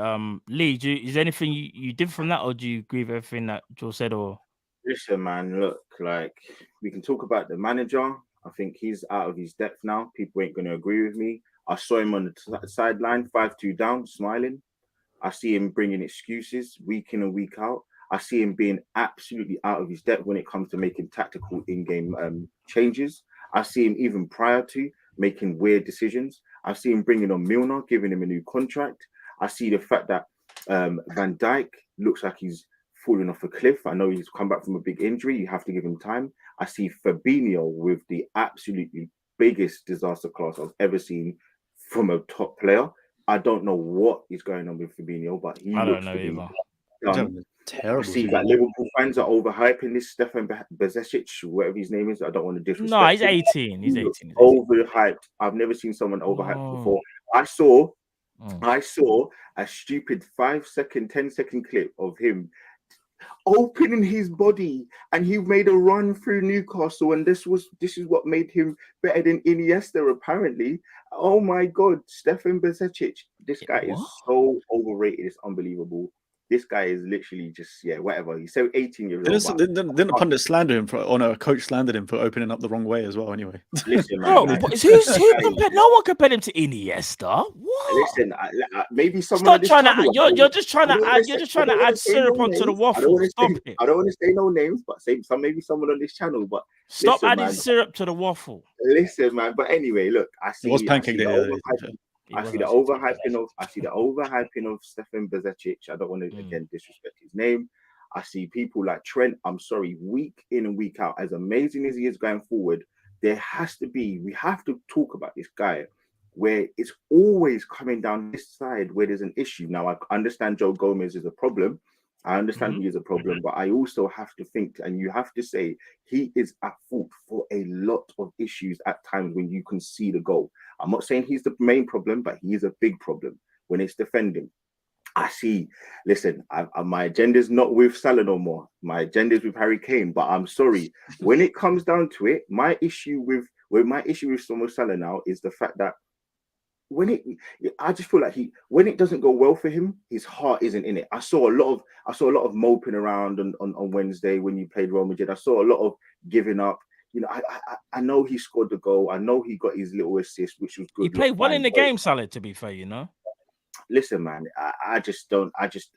Lee, is there anything you did from that, or do you agree with everything that Joe said? Or Listen, man, look, like, we can talk about the manager. I think he's out of his depth now. People ain't going to agree with me. I saw him on the sideline, 5-2 down, smiling. I see him bringing excuses week in and week out. I see him being absolutely out of his depth when it comes to making tactical in-game changes. I see him even prior to making weird decisions. I see him bringing on Milner, giving him a new contract. I see the fact that Van Dijk looks like he's falling off a cliff. I know he's come back from a big injury. You have to give him time. I see Fabinho with the absolutely biggest disaster class I've ever seen from a top player. I don't know what is going on with Fabinho, but he I looks don't know to be terrible. I see that Liverpool fans are overhyping this Stefan Bezešić, whatever his name is. I don't want to disrespect. no, he's him. 18. He's 18. Overhyped. I've never seen someone overhyped before. I saw a stupid 5-second, 10-second clip of him opening his body, and he made a run through Newcastle, and this is what made him better than Iniesta, apparently. Oh my God, Stefan Bezešić, this guy is so overrated. It's unbelievable. This guy is literally just whatever. He's 18 years old. Didn't the pundit slander him a coach slandered him for opening up the wrong way as well? Anyway, listen, bro, man, who compared? No one compared him to Iniesta. What? Listen, maybe someone. Stop trying to. You're just trying to add. You're just trying to add syrup onto the waffle. Stop it. I don't want to say no names, but maybe someone on this channel. But stop adding syrup to the waffle. Listen, man. But anyway, look, I see. It was pancake day. I see the overhyping of Stefan Bezešić. I don't want to again disrespect his name. I see people like Trent. I'm sorry, week in and week out, as amazing as he is going forward, we have to talk about this guy where it's always coming down this side where there's an issue. Now, I understand Joe Gomez is a problem. I understand he is a problem, but I also have to think, and you have to say, he is at fault for a lot of issues at times when you can see the goal. I'm not saying he's the main problem, but he is a big problem when it's defending. I see. Listen, my agenda is not with Salah no more. My agenda is with Harry Kane. But I'm sorry, when it comes down to it, my issue with Salah now is the fact that I just feel like when it doesn't go well for him, his heart isn't in it. I saw a lot of moping around on Wednesday when you played Real Madrid. I saw a lot of giving up. You know, I know he scored the goal. I know he got his little assist, which was good. He played well in the game, Salah, to be fair, you know. Listen, man, I just don't.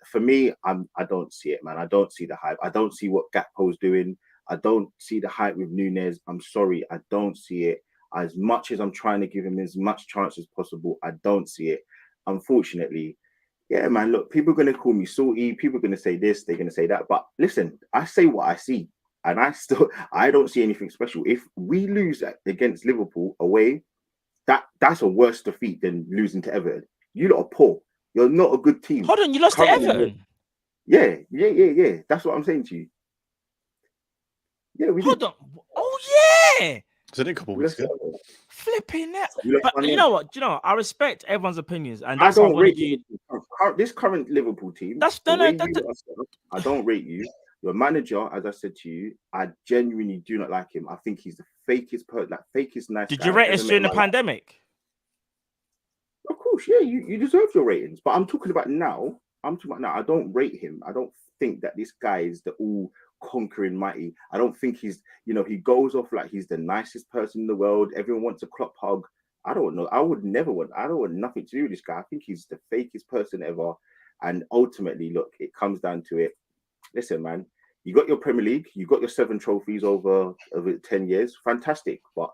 For me, I don't see it, man. I don't see the hype. I don't see what Gakpo's doing. I don't see the hype with Nunez. I'm sorry, I don't see it. As much as I'm trying to give him as much chance as possible, I don't see it. Unfortunately, yeah, man, look, people are going to call me salty. People are going to say this, they're going to say that. But listen, I say what I see. And I don't see anything special. If we lose against Liverpool away, that's a worse defeat than losing to Everton. You lot are poor. You're not a good team. Hold on, you lost to Everton? Yeah. That's what I'm saying to you. Yeah, we did. Hold on. Oh, yeah. Was it a couple of weeks ago? Flipping that. But you know what? I respect everyone's opinions. And I don't rate you. This current Liverpool team. I don't rate you. Your manager, as I said to you, I genuinely do not like him. I think he's the fakest nice guy. Did you rate us during the pandemic? Of course, yeah. You deserve your ratings. But I'm talking about now. I don't rate him. I don't think that this guy is the all-conquering mighty. I don't think he goes off like he's the nicest person in the world. Everyone wants a Klopp hug. I don't know. I don't want nothing to do with this guy. I think he's the fakest person ever. And ultimately, look, it comes down to it. Listen, man, you got your Premier League, you got your 7 trophies over 10 years. Fantastic. But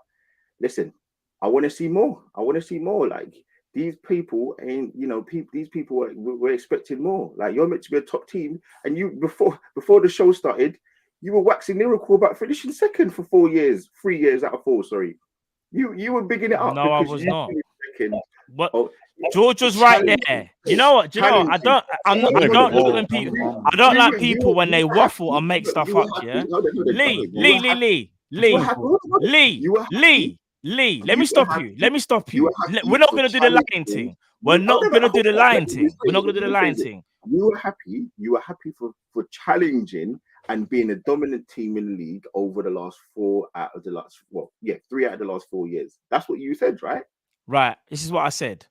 listen, I want to see more. Like, these people ain't, these people were expecting more. Like, you're meant to be a top team, and you before the show started, you were waxing lyrical about finishing second for 4 years, 3 years out of 4. Sorry, you were bigging it up. No, I because was you not. finished second. What? Oh, George was right there. You know what? I don't. I don't like when people. I don't like people when they waffle and make stuff up. Yeah. Lee. Let me stop you. We're not gonna do the lying thing. We're not gonna do the lying thing. You were happy for challenging and being a dominant team in the league over the last 3 out of the last 4 years. That's what you said, right? Right. This is what I said.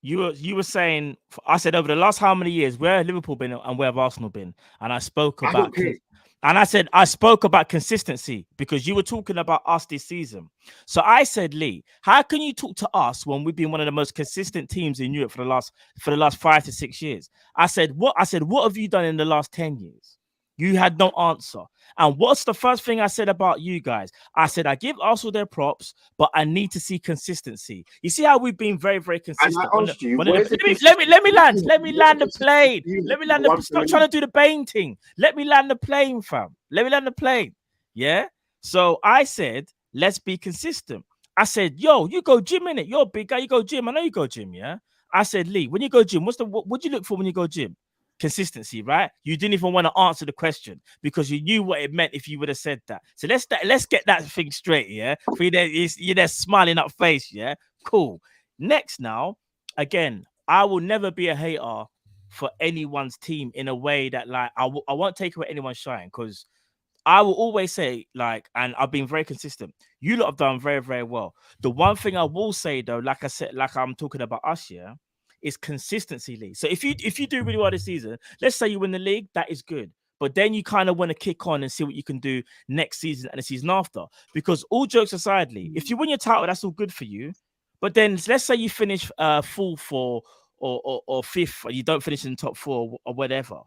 You were saying, I said, over the last how many years, where have Liverpool been and where have Arsenal been? And I spoke about, and I said, I spoke about consistency because you were talking about us this season. So I said, Lee, how can you talk to us when we've been one of the most consistent teams in Europe for the last 5 to 6 years? I said, what have you done in the last 10 years? You had no answer. And what's the first thing I said about you guys? I said, I give Arsenal their props, but I need to see consistency. You see how we've been very, very consistent. And I asked you, let me land the plane. Stop trying to do the Bane thing. Let me land the plane, fam. Let me land the plane. Yeah. So I said, let's be consistent. I said, yo, you go gym, innit? You're a big guy. You go gym. I know you go gym, yeah? I said, Lee, when you go gym, what do you look for when you go gym? Consistency, right? You didn't even want to answer the question because you knew what it meant if you would have said that. So let's get that thing straight, yeah? For you're there smiling up face, yeah? Cool. Next now, again, I will never be a hater for anyone's team in a way that, like, I won't take away anyone's shine, because I will always say, like, and I've been very consistent, you lot have done very, very well. The one thing I will say, though, like I said, like I'm talking about us, yeah, is consistency, Lee. So if you do really well this season, let's say you win the league, that is good. But then you kind of want to kick on and see what you can do next season and the season after. Because all jokes aside, Lee, if you win your title, that's all good for you. But then let's say you finish fourth or fifth, or you don't finish in the top 4 or whatever.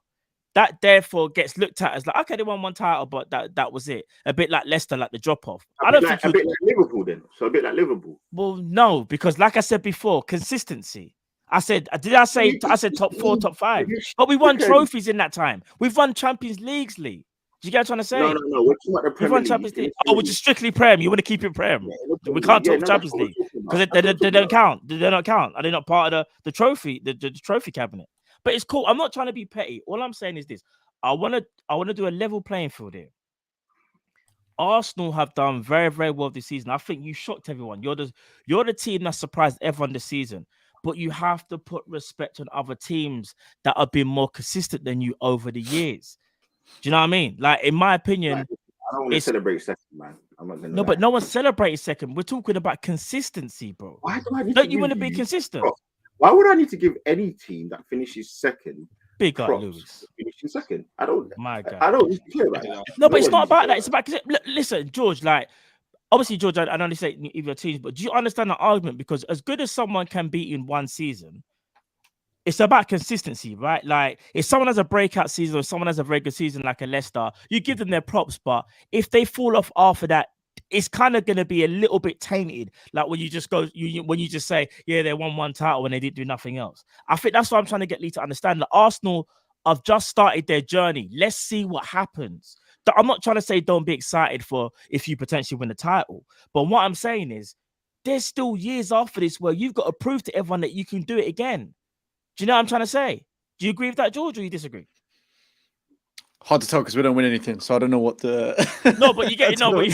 That therefore gets looked at as like, okay, they won one title, but that was it. A bit like Leicester, like the drop off. A bit like Liverpool, then. So a bit like Liverpool. Well, no, because like I said before, consistency. I said top 4, top 5. But we won trophies in that time. We've won Champions Leagues, Lee. Do you get what I'm trying to say? No. We're talking about the Premier League. Champions League. Oh, which is strictly Prem. You want to keep it Prem. We can't talk Champions League because they don't count. They don't count. Are they not part of the trophy, the trophy cabinet? But it's cool. I'm not trying to be petty. All I'm saying is this. I want to do a level playing field here. Arsenal have done very, very well this season. I think you shocked everyone. You're the team that surprised everyone this season. But you have to put respect on other teams that have been more consistent than you over the years. Do you know what I mean? Like, in my opinion, I don't want to celebrate second, man. I'm not gonna. No, but no one's celebrating second. We're talking about consistency, bro. Why do I need Don't you want to be consistent? Why would I need to give any team that finishes second big up, Lewis? Finishing second. I don't. My God. I don't care about that. No, but it's not about that. It's about, listen, George, like, obviously, George, I don't only say either teams, but do you understand the argument? Because as good as someone can be in one season, it's about consistency, right? Like, if someone has a breakout season or someone has a very good season like a Leicester, you give them their props. But if they fall off after that, it's kind of going to be a little bit tainted. Like when you just say, yeah, they won one title when they didn't do nothing else. I think that's what I'm trying to get Lee to understand. That Arsenal have just started their journey. Let's see what happens. I'm not trying to say don't be excited for if you potentially win the title. But what I'm saying is there's still years after this where you've got to prove to everyone that you can do it again. Do you know what I'm trying to say? Do you agree with that, George, or you disagree? Hard to tell because we don't win anything, so I don't know what the. No, but you get no, but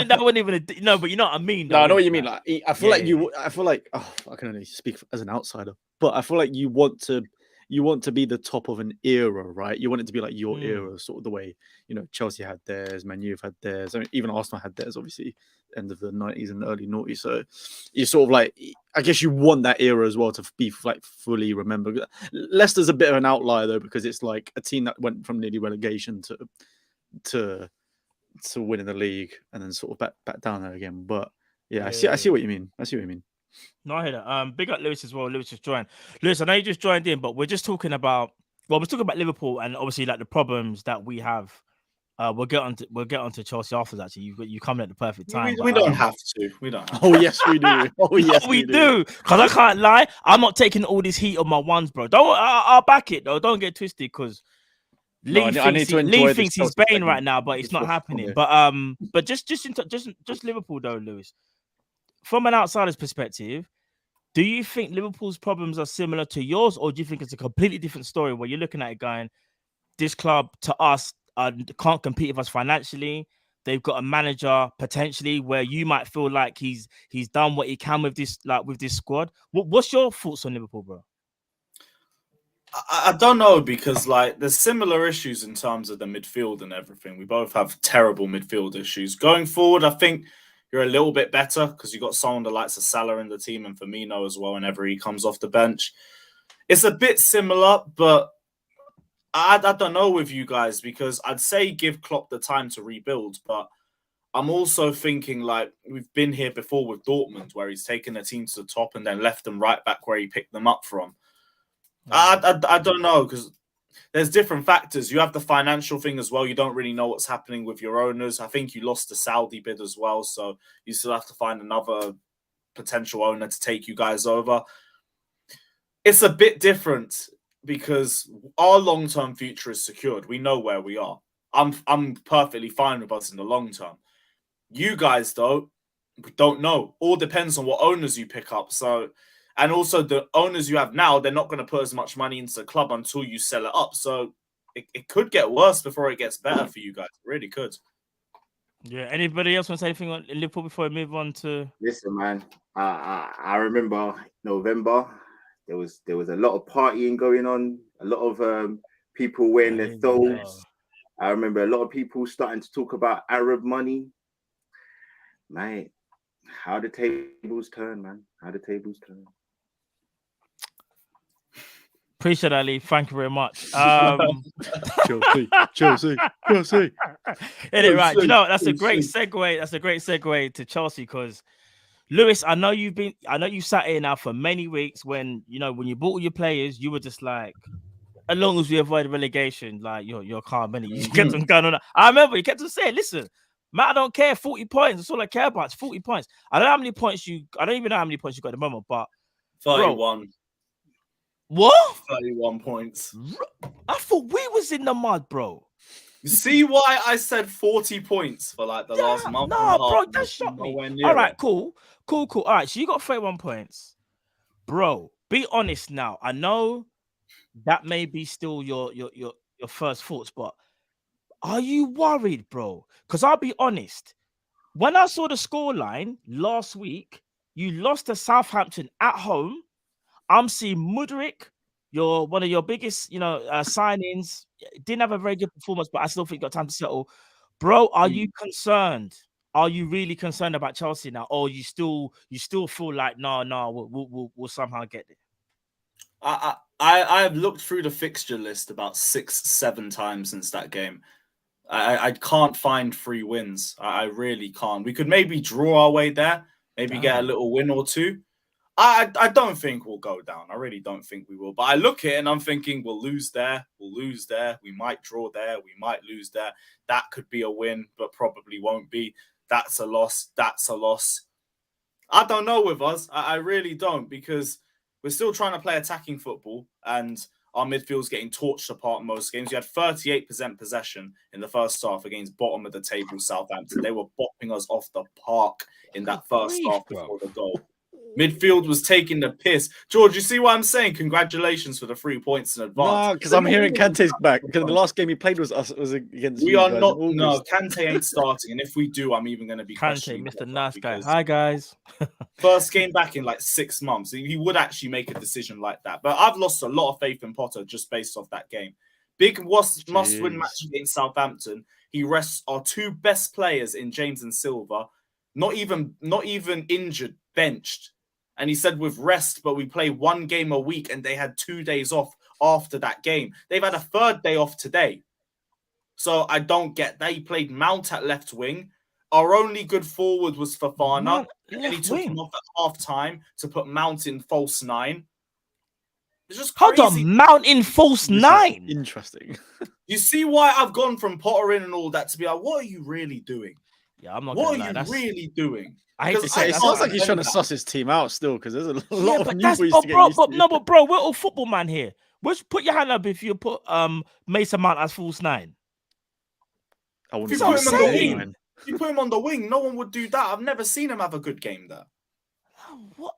that wouldn't even. No, but you know what I mean. No, I know what you mean. Like, I feel like I can only speak as an outsider, but I feel like you want to be the top of an era, right? You want it to be like your era, sort of the way, Chelsea had theirs, Man U have had theirs. I mean, even Arsenal had theirs, obviously, end of the 90s and early noughties. So you sort of like, I guess you want that era as well to be like fully remembered. Leicester's a bit of an outlier though, because it's like a team that went from nearly relegation to winning the league and then sort of back down there again. But yeah, I see what you mean. No, I hear that. Big up Lewis as well. Lewis just joined. Lewis, I know you just joined in, but we're talking about Liverpool and obviously like the problems that we have We'll get on to Chelsea afterwards. Actually, you come at the perfect time. We don't have to. We don't. Have Oh yes, we do. Oh yes, we do. Because I can't lie, I'm not taking all this heat on my ones, bro. Don't. I'll back it though. Don't get twisted, because Lee thinks he's Bane right now, but it's not happening. But just Liverpool though, Lewis. From an outsider's perspective, do you think Liverpool's problems are similar to yours, or do you think it's a completely different story where you're looking at it going, this club to us can't compete with us financially? They've got a manager potentially where you might feel like he's done what he can with this squad. What's your thoughts on Liverpool, bro? I don't know, because like there's similar issues in terms of the midfield and everything. We both have terrible midfield issues. Going forward, I think you're a little bit better because you got someone that likes Salah in the team and Firmino as well whenever he comes off the bench. It's a bit similar, but I don't know with you guys, because I'd say give Klopp the time to rebuild, but I'm also thinking like we've been here before with Dortmund, where he's taken a team to the top and then left them right back where he picked them up from. I don't know, because there's different factors. You have the financial thing as well. You don't really know what's happening with your owners. I think you lost the Saudi bid as well, so you still have to find another potential owner to take you guys over. It's a bit different because our long-term future is secured. We know where we are. I'm perfectly fine with us in the long term. You guys, though, we don't know. All depends on what owners you pick up. So, and also the owners you have now, they're not going to put as much money into the club until you sell it up. So it could get worse before it gets better for you guys. It really could. Yeah. Anybody else want to say anything on Liverpool before we move on to? Listen, man. I remember November. There was a lot of partying going on. A lot of people wearing their thobes. I remember a lot of people starting to talk about Arab money. Mate, how the tables turn, man. How the tables turn. Appreciate that, Lee. Thank you very much. Chelsea. Anyway, right. You know, that's a great segue. That's a great segue to Chelsea, because Lewis, I know you sat here now for many weeks when you bought all your players, you were just like, as long as we avoid relegation, like you're calm, and you kept on going on. I remember you kept on saying, listen, Matt, I don't care, 40 points. That's all I care about. It's 40 points. I don't even know how many points you got at the moment, but 31. Bro, what? 31 points. I thought we was in the mud, bro. You see why I said 40 points for like the last month? No, bro, that shot me. All right, cool. All right, so you got 31 points. Bro, be honest now. I know that may be still your first thoughts, but are you worried, bro? Because I'll be honest. When I saw the scoreline last week, you lost to Southampton at home. I'm seeing Mudryk, one of your biggest, signings. Didn't have a very good performance, but I still think you got time to settle. Bro, are you concerned? Are you really concerned about Chelsea now, or you still feel like no, we'll somehow get there? I've looked through the fixture list about 6-7 times since that game. I can't find 3 wins. I really can't. We could maybe draw our way there, maybe get a little win or 2. I don't think we'll go down. I really don't think we will. But I look at it and I'm thinking we'll lose there. We might draw there. We might lose there. That could be a win, but probably won't be. That's a loss. I don't know with us. I really don't, because we're still trying to play attacking football and our midfield's getting torched apart in most games. We had 38% possession in the first half against bottom of the table Southampton. They were bopping us off the park in that first half before the goal. Midfield was taking the piss. George, you see what I'm saying? Congratulations for the 3 points in advance. No, because I'm hearing Kante's back. Because the last game he played was against. We are not. No, Kante ain't starting, and if we do, I'm even going to be Kante, Mr. Nice Guy. Hi guys. First game back in like 6 months. He would actually make a decision like that. But I've lost a lot of faith in Potter just based off that game. Big must-win match against Southampton. He rests our 2 best players in James and Silva, not even injured, benched. And he said with rest, but we play 1 game a week and they had 2 days off after that game. They've had a 3rd day off today. So I don't get that. He played Mount at left wing. Our only good forward was Fofana. And he took him off at half time to put Mount in false 9. It's just Hold crazy. on, mountain false This is nine. Interesting. You see why I've gone from Potter in and all that to be like, what are you really doing? Yeah, I'm not What gonna are lie. you really doing? I hate to Because say It that's sounds not- like he's trying to suss his team out still, because there's a Yeah, lot of but new that's ways but to get bro, used but to. no, but bro, we're all football man here. Put your hand up if you put Mason Mount as false nine. I wouldn't If That's you what put I'm him on the saying. wing, if you put him on the wing, no one would do that. I've never seen him have a good game there. What?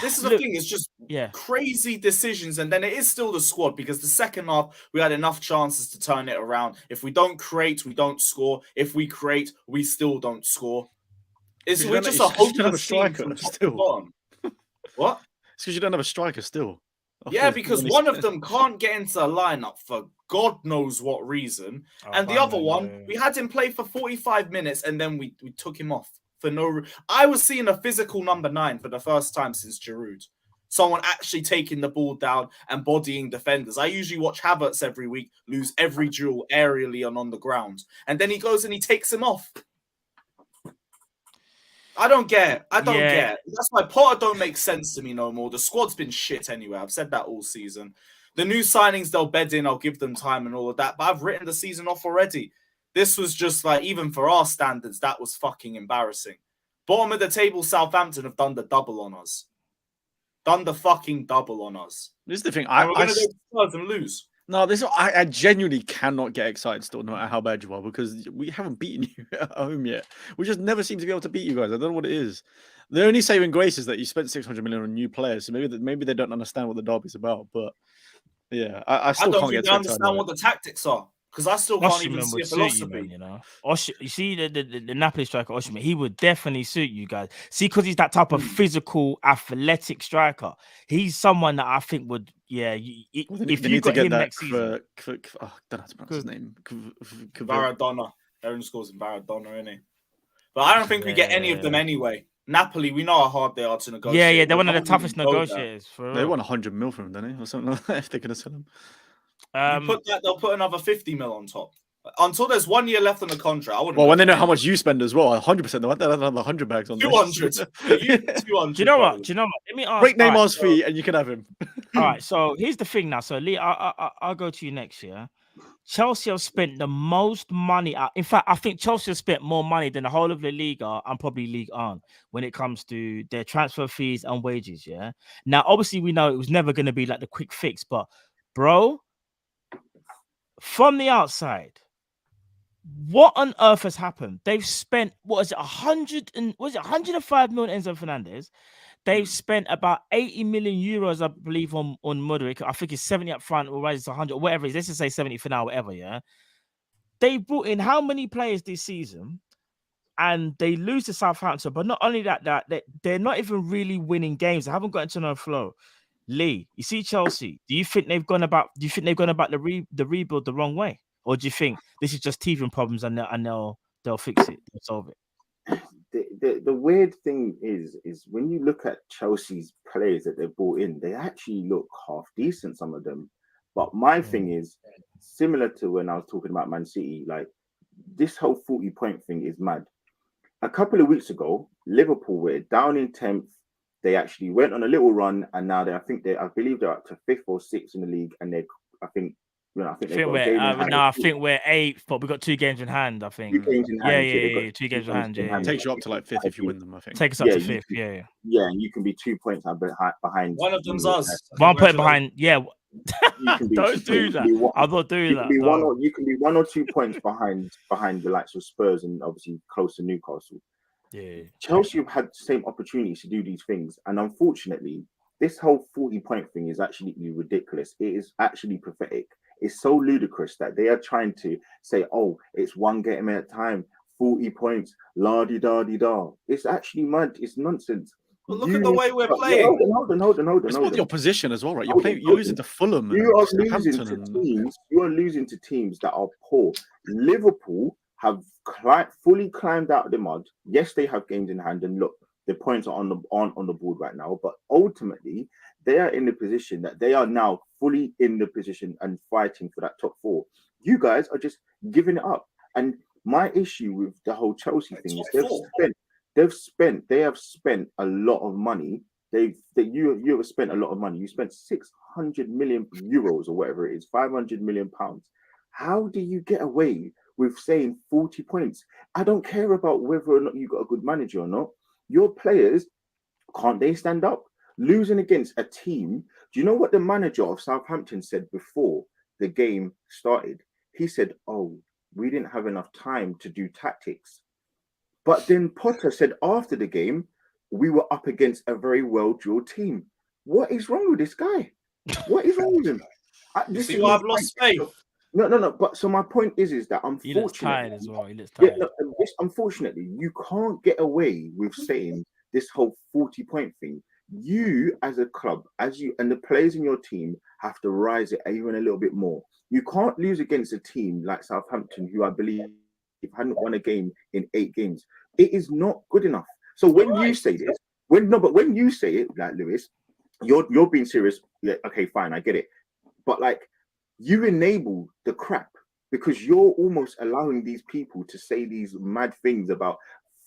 This is the Look, thing, it's just yeah. crazy decisions, and then it is still the squad because the second half we had enough chances to turn it around. If we don't create, we don't score. If we create, we still don't score. We're just a you don't have a hopeless team striker from top to still. bottom. What? It's because you don't have a striker still. Yeah, because one of them can't get into a lineup for God knows what reason, and the other one we had him play for 45 minutes, and then we took him off for no. I was seeing a physical number 9 for the first time since Giroud. Someone actually taking the ball down and bodying defenders. I usually watch Havertz every week lose every duel aerially and on the ground, and then he goes and he takes him off. I don't get it. I don't get it. That's why Potter don't make sense to me no more. The squad's been shit anyway. I've said that all season. The new signings, they'll bed in. I'll give them time and all of that. But I've written the season off already. This was just like, even for our standards, that was fucking embarrassing. Bottom of the table, Southampton have done the double on us. Done the fucking double on us. This is the thing. And we're going to go to Spurs and lose. No, I genuinely cannot get excited still, no matter how bad you are, because we haven't beaten you at home yet. We just never seem to be able to beat you guys. I don't know what it is. The only saving grace is that you spent 600 million on new players, so maybe they don't understand what the derby's about. But yeah, I still don't can't think get they excited. understand what the tactics are, because I still can't even Osimhen see would a suit philosophy. you, man, you know. You see the Napoli striker Osimhen, he would definitely suit you guys. See, because he's that type of physical, athletic striker. He's someone that I think would, if you got him next season. I don't know how to pronounce his name. Maradona. Aaron scores in Maradona, innit? But I don't think we get any of them anyway. Napoli, we know how hard they are to negotiate. Yeah, they're one of the toughest negotiators. For They real. want 100 mil from him, don't they? Or something like that, if they're going to sell him. They'll put another 50 mil on top. Until there's 1 year left on the contract. Well, when they know how much you spend as well, 100%, they want that another 100 bags on 200. 200. Do you know what? Let me ask. Break Neymar's fee and you can have him. All right, so here's the thing now. So Lee, I'll go to you next year. Chelsea have spent the most money. In fact, I think Chelsea have spent more money than the whole of La Liga and probably League One when it comes to their transfer fees and wages. Yeah. Now, obviously, we know it was never going to be like the quick fix, but bro, from the outside, what on earth has happened? They've spent 105 million Enzo Fernandez. They've spent about 80 million euros, I believe, on Mudryk. I think it's 70 up front, or it's 100, whatever it is. Let's just say 70 for now, whatever, yeah? They brought in how many players this season, and they lose to Southampton. But not only that, they're not even really winning games. They haven't got into no flow. Lee, you see Chelsea. Do you think they've gone about the rebuild the wrong way? Or do you think this is just teething problems and they'll fix it, they'll solve it? The weird thing is when you look at Chelsea's players that they brought in, they actually look half decent, some of them. But my thing is similar to when I was talking about Man City, like this whole 40-point thing is mad. A couple of weeks ago, Liverpool were down in 10th. They actually went on a little run, and now I believe they're up to 5th or 6th in the league, and I think we're 8th, but we've got 2 games in hand. I think 2 games in hand. Yeah, 2 games in hand. Yeah, it takes you up to like 5th if you win them. I think take us up to 5th. Yeah, and you can be 2 points behind. One of them's us. 1 point behind. Yeah, don't do that. I'm not doing that. You can be 1 or 2 points behind the likes of Spurs and obviously close to Newcastle. Yeah, Chelsea have had the same opportunities to do these things, and unfortunately, this whole 40-point thing is actually ridiculous. It is actually pathetic. It's so ludicrous that they are trying to say, "Oh, it's 1 game at a time, 40 points, la-di-da-di-da." It's actually mad. It's nonsense. But look at the way we're playing. Hold on. It's not your position as well, right? You're losing to Fulham. You are losing to teams. You are losing to teams that are poor. Liverpool have fully climbed out of the mud. Yes, they have games in hand, and look, the points are on the board right now. But ultimately, they are in the position that they are now fully in the position and fighting for that top 4. You guys are just giving it up. And my issue with the whole Chelsea thing is they have spent a lot of money You have spent a lot of money. You spent 600 million euros or whatever it is, 500 million pounds. How do you get away with saying 40 points? I don't care about whether or not you got a good manager or not. Your players, can't they stand up? Losing against a team. Do you know what the manager of Southampton said before the game started? He said, "Oh, we didn't have enough time to do tactics." But then Potter said after the game, we were up against a very well-drilled team. What is wrong with this guy? What is wrong with him? You see why I've lost faith? No. But so my point is that He looks tired unfortunately, as well. He looks yeah, tired. unfortunately, you can't get away with saying this whole 40-point thing. You, as a club, and the players in your team have to rise it even a little bit more. You can't lose against a team like Southampton, who I believe hadn't won a game in 8 games. It is not good enough. So when you say this, when you say it, like Lewis, you're being serious. Yeah, okay, fine, I get it. But like, you enable the crap because you're almost allowing these people to say these mad things about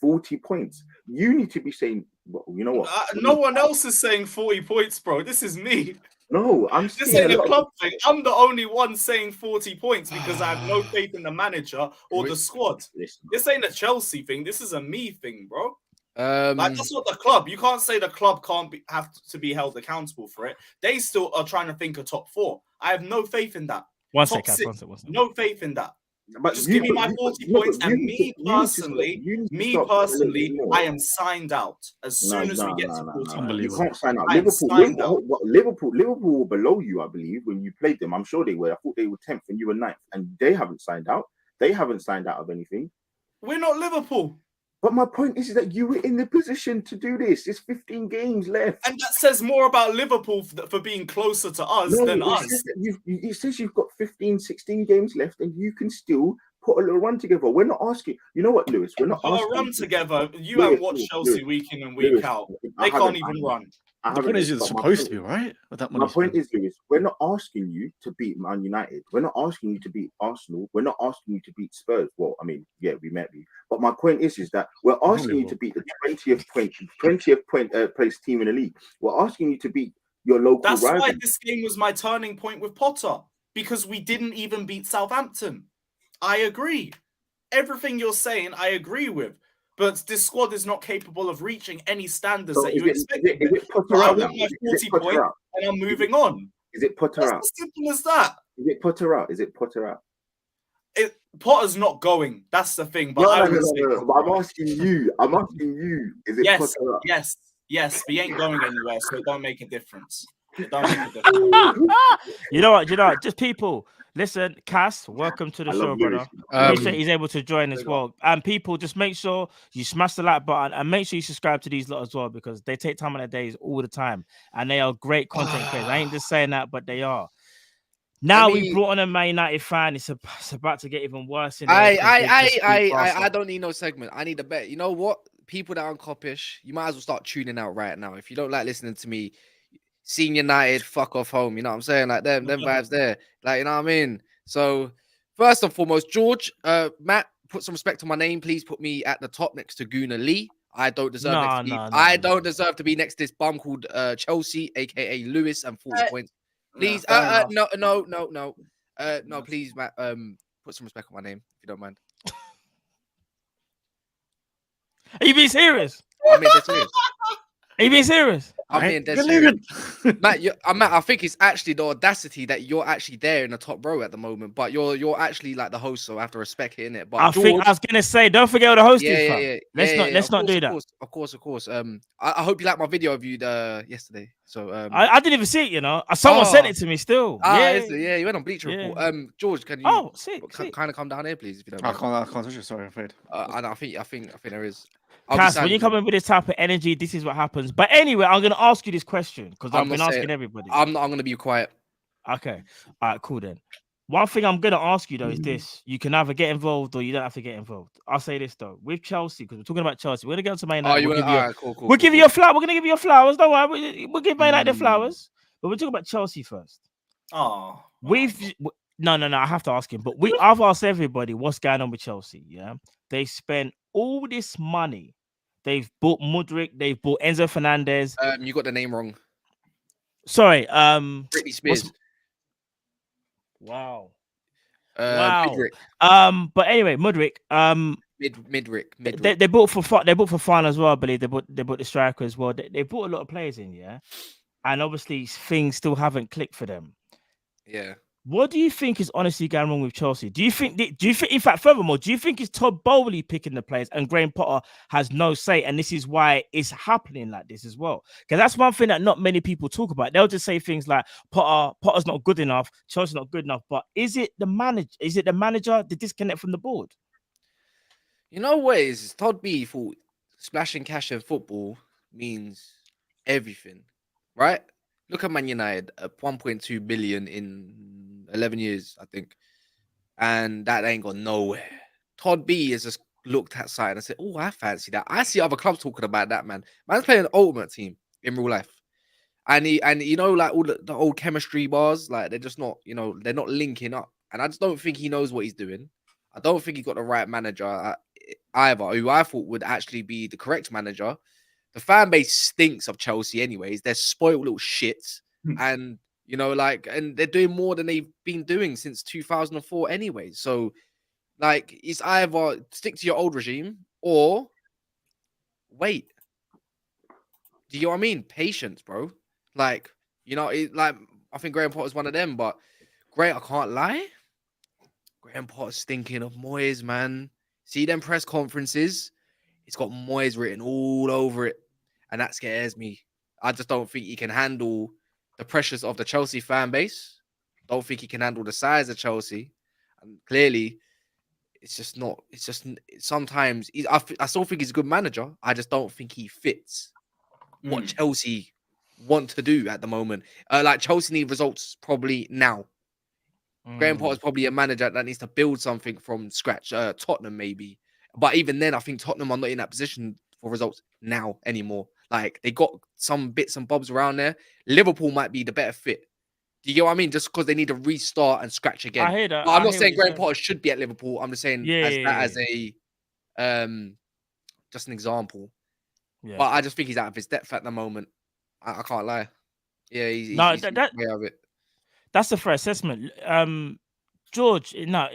40 points. You need to be saying, well, you know what? No one else is saying 40 points, bro. This is me. No, I'm This seeing ain't a a lot club thing. I'm the only one saying 40 points because I have no faith in the manager or the squad. Listen, This ain't a Chelsea thing. This is a me thing, bro. Um, Like, that's not the club. You can't say the club can't have to be held accountable for it. They still are trying to think of top 4. I have no faith in that. One Top second, 6, one second. no faith in that. but Just give me my 40 points, and me personally, I am signed out as soon as we get to 40 points. You can't sign out. I am signed out. Liverpool were below you, I believe, when you played them. I'm sure they were. I thought they were 10th and you were 9th, and they haven't signed out. They haven't signed out of anything. We're not Liverpool. But my point is that you were in the position to do this. There's 15 games left. And that says more about Liverpool for being closer to us than us. It says you've got 15, 16 games left and you can still put a little run together. We're not asking. You know what, Lewis? We're not Put asking. a run together. You haven't watched Chelsea week in and week out. They can't even run. The point is, you're supposed to be, right? My point is, Lewis, we're not asking you to beat Man United. We're not asking you to beat Arsenal. We're not asking you to beat Spurs. Well, I mean, yeah, we might be. But my point is that we're asking you to beat the 20th place team in the league. We're asking you to beat your local That's rival. why this game was my turning point with Potter, because we didn't even beat Southampton. I agree. Everything you're saying, I agree with. But this squad is not capable of reaching any standards that you expect. Is it Potter I out? want my 40 points and I'm moving on. Is it Potter out? It's as simple as that. Is it Potter out? Is it Potter out? Potter's not going. That's the thing. But No, I'm asking you. Is it Potter out? Yes. We ain't going anywhere, so it don't make a difference. It don't make a difference. You know what? Just people. Listen, Cass, welcome to the show, brother. Appreciate he's able to join as well. And people, just make sure you smash the like button and make sure you subscribe to these lot as well, because they take time on their days all the time and they are great content creators. I ain't just saying that, but they are. Now we brought on a Man United fan. It's about to get even worse. I don't need no segment. I need a bet. You know what? People that are on Kop-Ish, you might as well start tuning out right now. If you don't like listening to me, Senior United, fuck off home. You know what I'm saying? Like them vibes there. Like, you know what I mean? So first and foremost, George, Matt, put some respect on my name. Please put me at the top next to Guna Lee. I don't deserve I don't deserve to be next to this bum called Chelsea, aka Lewis, and 40 points. Please, no, please, Matt, put some respect on my name, if you don't mind. Are you being serious? I'm being serious. Are you being serious? I'm being dead serious. Matt, I think it's actually the audacity that you're actually there in the top row at the moment, but you're actually like the host, so I have to respect it, innit? But I was gonna say, don't forget what the host is. Yeah. Let's not do that. Of course. I hope you like my video of you yesterday. So I didn't even see it, you know. Someone sent it to me still. You went on Bleacher Report. George, can you kind of come down here, please, if you don't mind? I can't touch it, sorry, I'm afraid. And I think there is. Cass, when you come in with this type of energy, this is what happens. But anyway, I'm going to ask you this question because I've been asking everybody. I'm going to be quiet. Okay. All right, cool then. One thing I'm going to ask you, though, is this. You can either get involved or you don't have to get involved. I'll say this, though. With Chelsea, because we're talking about Chelsea, we're going to go to Man United. We'll give you your flowers. We're going to give you your flowers. Don't worry. We'll give Man United their flowers. But we're talking about Chelsea first. Oh. No. I have to ask him. But I've asked everybody what's going on with Chelsea. Yeah. They spent all this money They've bought Mudryk. They've bought Enzo Fernandez. You got the name wrong. Sorry. Britney Spears. Wow. Midrick. But anyway, Mudryk. Midrick. They bought for fun as well. I believe they bought the striker as well. They bought a lot of players in, yeah. And obviously things still haven't clicked for them. Yeah. What do you think is honestly going wrong with Chelsea? Do you think, in fact, furthermore, do you think it's Todd Boehly picking the players and Graham Potter has no say? And this is why it's happening like this as well. Because that's one thing that not many people talk about. They'll just say things like Potter's not good enough, Chelsea's not good enough. But is it the manager? Is it the manager? The disconnect from the board? You know what it is? Todd B thought splashing cash in football means everything, right? Look at Man United, 1.2 billion in 11 years, I think. And that ain't gone nowhere. Todd B has just looked at side and said, oh, I fancy that. I see other clubs talking about that, man. Man's playing an ultimate team in real life. And you know, like all the old chemistry bars, like they're just not, you know, they're not linking up. And I just don't think he knows what he's doing. I don't think he got the right manager either, who I thought would actually be the correct manager. The fan base stinks of Chelsea anyways. They're spoiled little shits. And, you know, like, and they're doing more than they've been doing since 2004 anyway. So, like, it's either stick to your old regime or wait. Do you know what I mean? Patience, bro. Like, you know, like, I think Graham Potter's one of them, but I can't lie. Graham Potter's stinking of Moyes, man. See them press conferences? It's got Moyes written all over it. And that scares me. I just don't think he can handle the pressures of the Chelsea fan base. Don't think he can handle the size of Chelsea. And clearly, it's just not. It's just sometimes. I still think he's a good manager. I just don't think he fits what Chelsea want to do at the moment. Like Chelsea need results probably now. Graham Potter's probably a manager that needs to build something from scratch. Tottenham maybe. But even then, I think Tottenham are not in that position for results now anymore. Like, they got some bits and bobs around there. Liverpool might be the better fit. Do you get what I mean? Just because they need to restart and scratch again. I hear that. I'm not saying Graham Potter should be at Liverpool. I'm just saying as a just an example. Yeah. But I just think he's out of his depth at the moment. I can't lie. Yeah, he's way out of it. That's a fair assessment. George, no.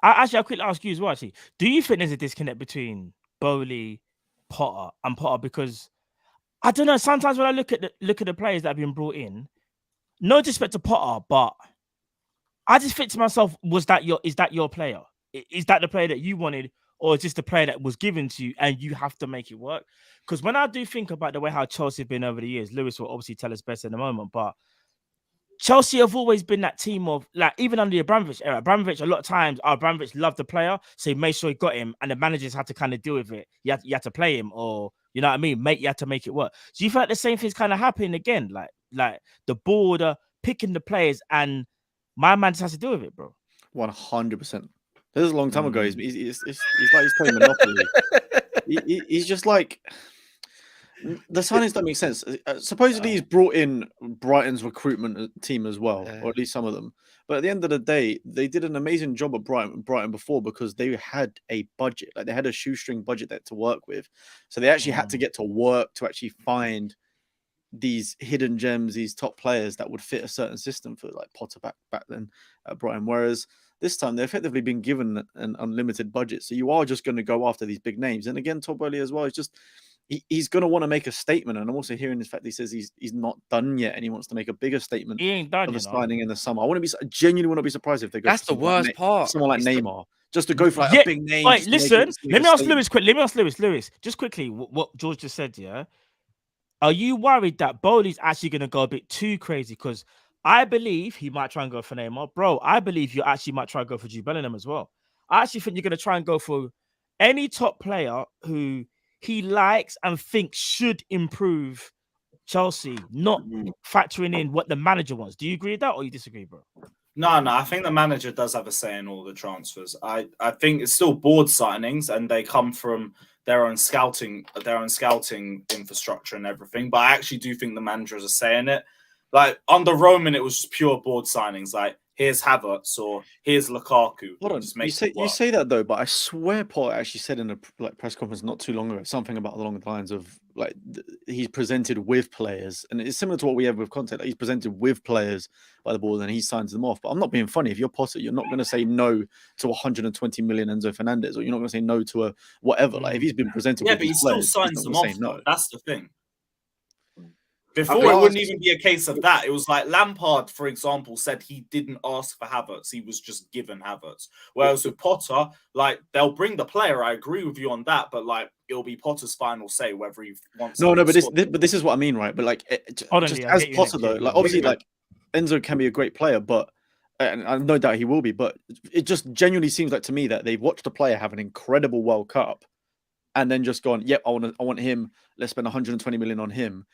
I'll quickly ask you as well, actually. Do you think there's a disconnect between Boehly, Potter, and Potter? Because I don't know. Sometimes when I look at the players that have been brought in, no disrespect to Potter, but I just think to myself, is that your player? Is that the player that you wanted, or is this the player that was given to you and you have to make it work? Because when I do think about the way how Chelsea have been over the years, Lewis will obviously tell us best in a moment, but Chelsea have always been that team of, like, even under the Abramovich era. Abramovich, a lot of times, Abramovich loved the player, so he made sure he got him, and the managers had to kind of deal with it. You had to play him, or, you know what I mean? You had to make it work. So you feel like the same thing's kind of happening again? Like the board are picking the players, and my man just has to deal with it, bro. 100%. This is a long time ago. He's like he's playing Monopoly. He's just like... The signings don't make sense. Supposedly he's brought in Brighton's recruitment team as well, or at least some of them. But at the end of the day, they did an amazing job at Brighton before because they had a budget. Like, they had a shoestring budget that to work with. So they actually had to get to work to actually find these hidden gems, these top players that would fit a certain system for, like, Potter back then at Brighton. Whereas this time they've effectively been given an unlimited budget. So you are just going to go after these big names. And again, Todd Boehly as well is just... He's going to want to make a statement, and I'm also hearing this fact that he says he's not done yet, and he wants to make a bigger statement. He ain't done of a signing in the summer. I genuinely want to be surprised if they go. That's the worst part. Someone like Neymar, just to go for a big name. Wait, listen. Let me ask Lewis quick. Let me ask Lewis, just quickly. What George just said. Yeah, are you worried that Boehly's actually going to go a bit too crazy? Because I believe he might try and go for Neymar, bro. I believe you actually might try and go for Jude Bellingham as well. I actually think you're going to try and go for any top player who he likes and thinks should improve Chelsea, not factoring in what the manager wants. Do you agree with that, or you disagree, bro? No. I think the manager does have a say in all the transfers. I think it's still board signings, and they come from their own scouting infrastructure and everything. But I actually do think the manager has a say in it. Like, under Roman, it was just pure board signings. Like, here's Havertz or here's Lukaku. Hold on, Just you make it work. say that though, but I swear Paul actually said in a press conference not too long ago something about along the lines of like he's presented with players, and it's similar to what we have with Conte. Like, he's presented with players by the ball, and he signs them off. But I'm not being funny. If you're Potter, you're not going to say no to 120 million Enzo Fernandez, or you're not going to say no to a whatever. Like if he's been presented, Yeah, with but he his still players, signs he's them not gonna off. say no. Though. That's the thing. I Before, think- it wouldn't even be a case of that. It was like Lampard, for example, said he didn't ask for Havertz. He was just given Havertz. Whereas with Potter, like, they'll bring the player. I agree with you on that. But, like, it'll be Potter's final say whether he wants No, to but this is what I mean, right? But like, Hold on, just Lee, I'll as get you Potter next, though, yeah, like yeah. obviously, like Enzo can be a great player, but and I no doubt he will be. But it just genuinely seems like to me that they've watched a player have an incredible World Cup, and then just gone, "Yep, I want him. Let's spend 120 million on him."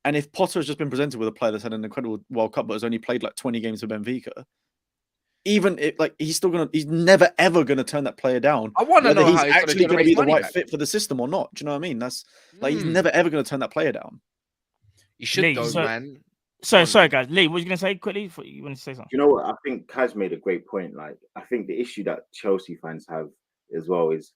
And if Potter has just been presented with a player that's had an incredible World Cup, but has only played like 20 games for Benfica, even if like he's never ever gonna turn that player down. I want to Whether know he's how he's going to actually going to generate be the money right back. fit for the system or not. Do you know what I mean? That's like he's Hmm. never ever going to turn that player down. You should Lee, though, so- man. Sorry, guys. Lee, what you gonna say quickly? You want to say something? You know what? I think Kaz made a great point. Like, I think the issue that Chelsea fans have as well is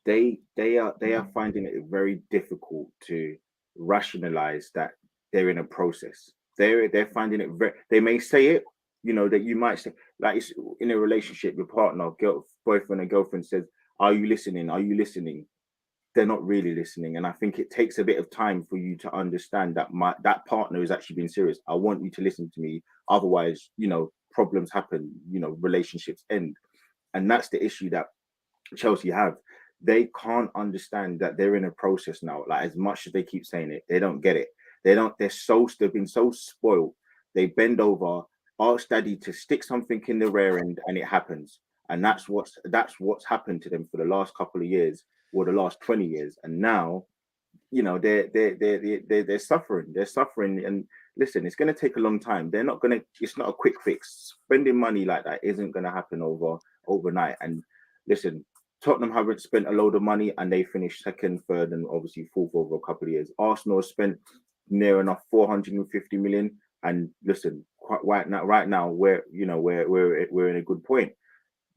they are finding it very difficult to rationalize that they're in a process. They're finding it very. They may say it, you know, that you might say like it's in a relationship, your partner, boyfriend and girlfriend says, "Are you listening? Are you listening?" They're not really listening, and I think it takes a bit of time for you to understand that that partner is actually being serious. I want you to listen to me, otherwise, you know, problems happen. You know, relationships end, and that's the issue that Chelsea have. They can't understand that they're in a process now. Like as much as they keep saying it, they don't get it. They've been so spoiled. They bend over, ask daddy to stick something in the rear end, and it happens. And that's what's happened to them for the last couple of years or the last 20 years. And now, you know, they're suffering. They're suffering. And listen, it's gonna take a long time. It's not a quick fix. Spending money like that isn't gonna happen overnight. And listen, Tottenham haven't spent a load of money and they finished second, third, and obviously fourth over a couple of years. Arsenal has spent near enough 450 million. And listen, right now, we're in a good point.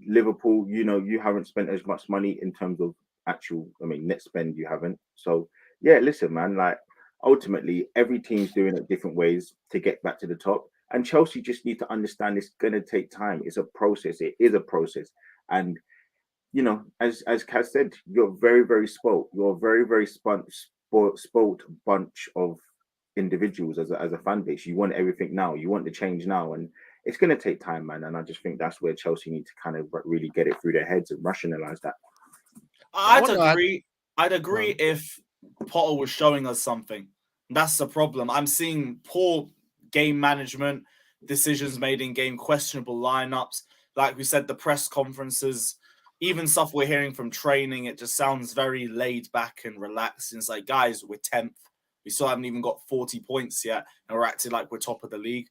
Liverpool, you know, you haven't spent as much money in terms of net spend. You haven't. So yeah, listen, man. Like ultimately, every team's doing it different ways to get back to the top. And Chelsea just need to understand it's gonna take time. It's a process. It is a process. And you know, as Kaz said, you're very, very spoilt. You're a very, very spoilt bunch of individuals as a fan base. You want everything now. You want the change now, and it's going to take time, man. And I just think that's where Chelsea need to kind of really get it through their heads and rationalize that. I'd agree if Potter was showing us something. That's the problem. I'm seeing poor game management, decisions made in game, questionable lineups. Like we said, the press conferences, even stuff we're hearing from training, it just sounds very laid back and relaxed. And it's like, guys, we're 10th. We still haven't even got 40 points yet, and we're acting like we're top of the league.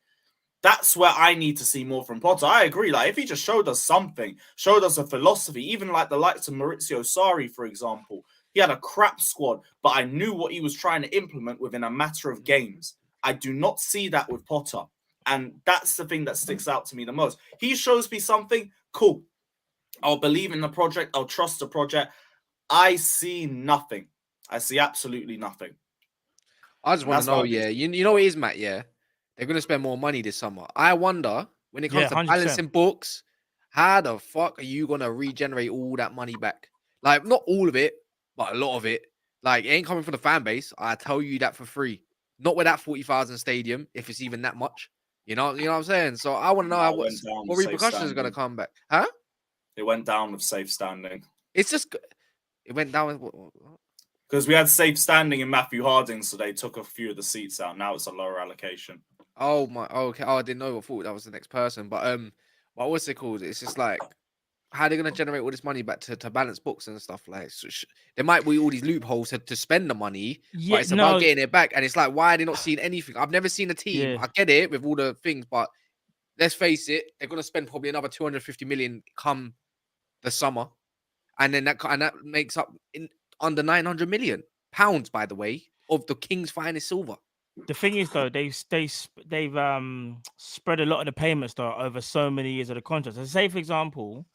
That's where I need to see more from Potter. I agree. Like, if he just showed us something, showed us a philosophy, even like the likes of Maurizio Sarri, for example, he had a crap squad, but I knew what he was trying to implement within a matter of games. I do not see that with Potter. And that's the thing that sticks out to me the most. He shows me something, cool. I'll believe in the project. I'll trust the project. I see nothing. I see absolutely nothing. I just want to know, you know what it is, Matt, yeah? They're going to spend more money this summer. I wonder, when it comes to 100%. balancing books, how the fuck are you going to regenerate all that money back? Like, not all of it, but a lot of it. Like, it ain't coming from the fan base. I tell you that for free. Not with that 40,000 stadium, if it's even that much. You know what I'm saying? So I want to know what repercussions are going to come back. Huh? It went down with safe standing. It's just, it went down with what? Because we had safe standing in Matthew Harding, so they took a few of the seats out. Now it's a lower allocation. Oh my, okay. Oh, I didn't know. I thought that was the next person. But what's it called? It's just like, how are they gonna generate all this money back to balance books and stuff? Like, so there might be all these loopholes to spend the money, but it's about getting it back. And it's like, why are they not seeing anything? I've never seen a team. Yeah. I get it with all the things, but let's face it, they're gonna spend probably another 250 million come the summer, and then that makes up in under 900 million pounds, by the way, of the King's finest silver. The thing is, though, they've spread a lot of the payments though over so many years of the contract. So, say for example,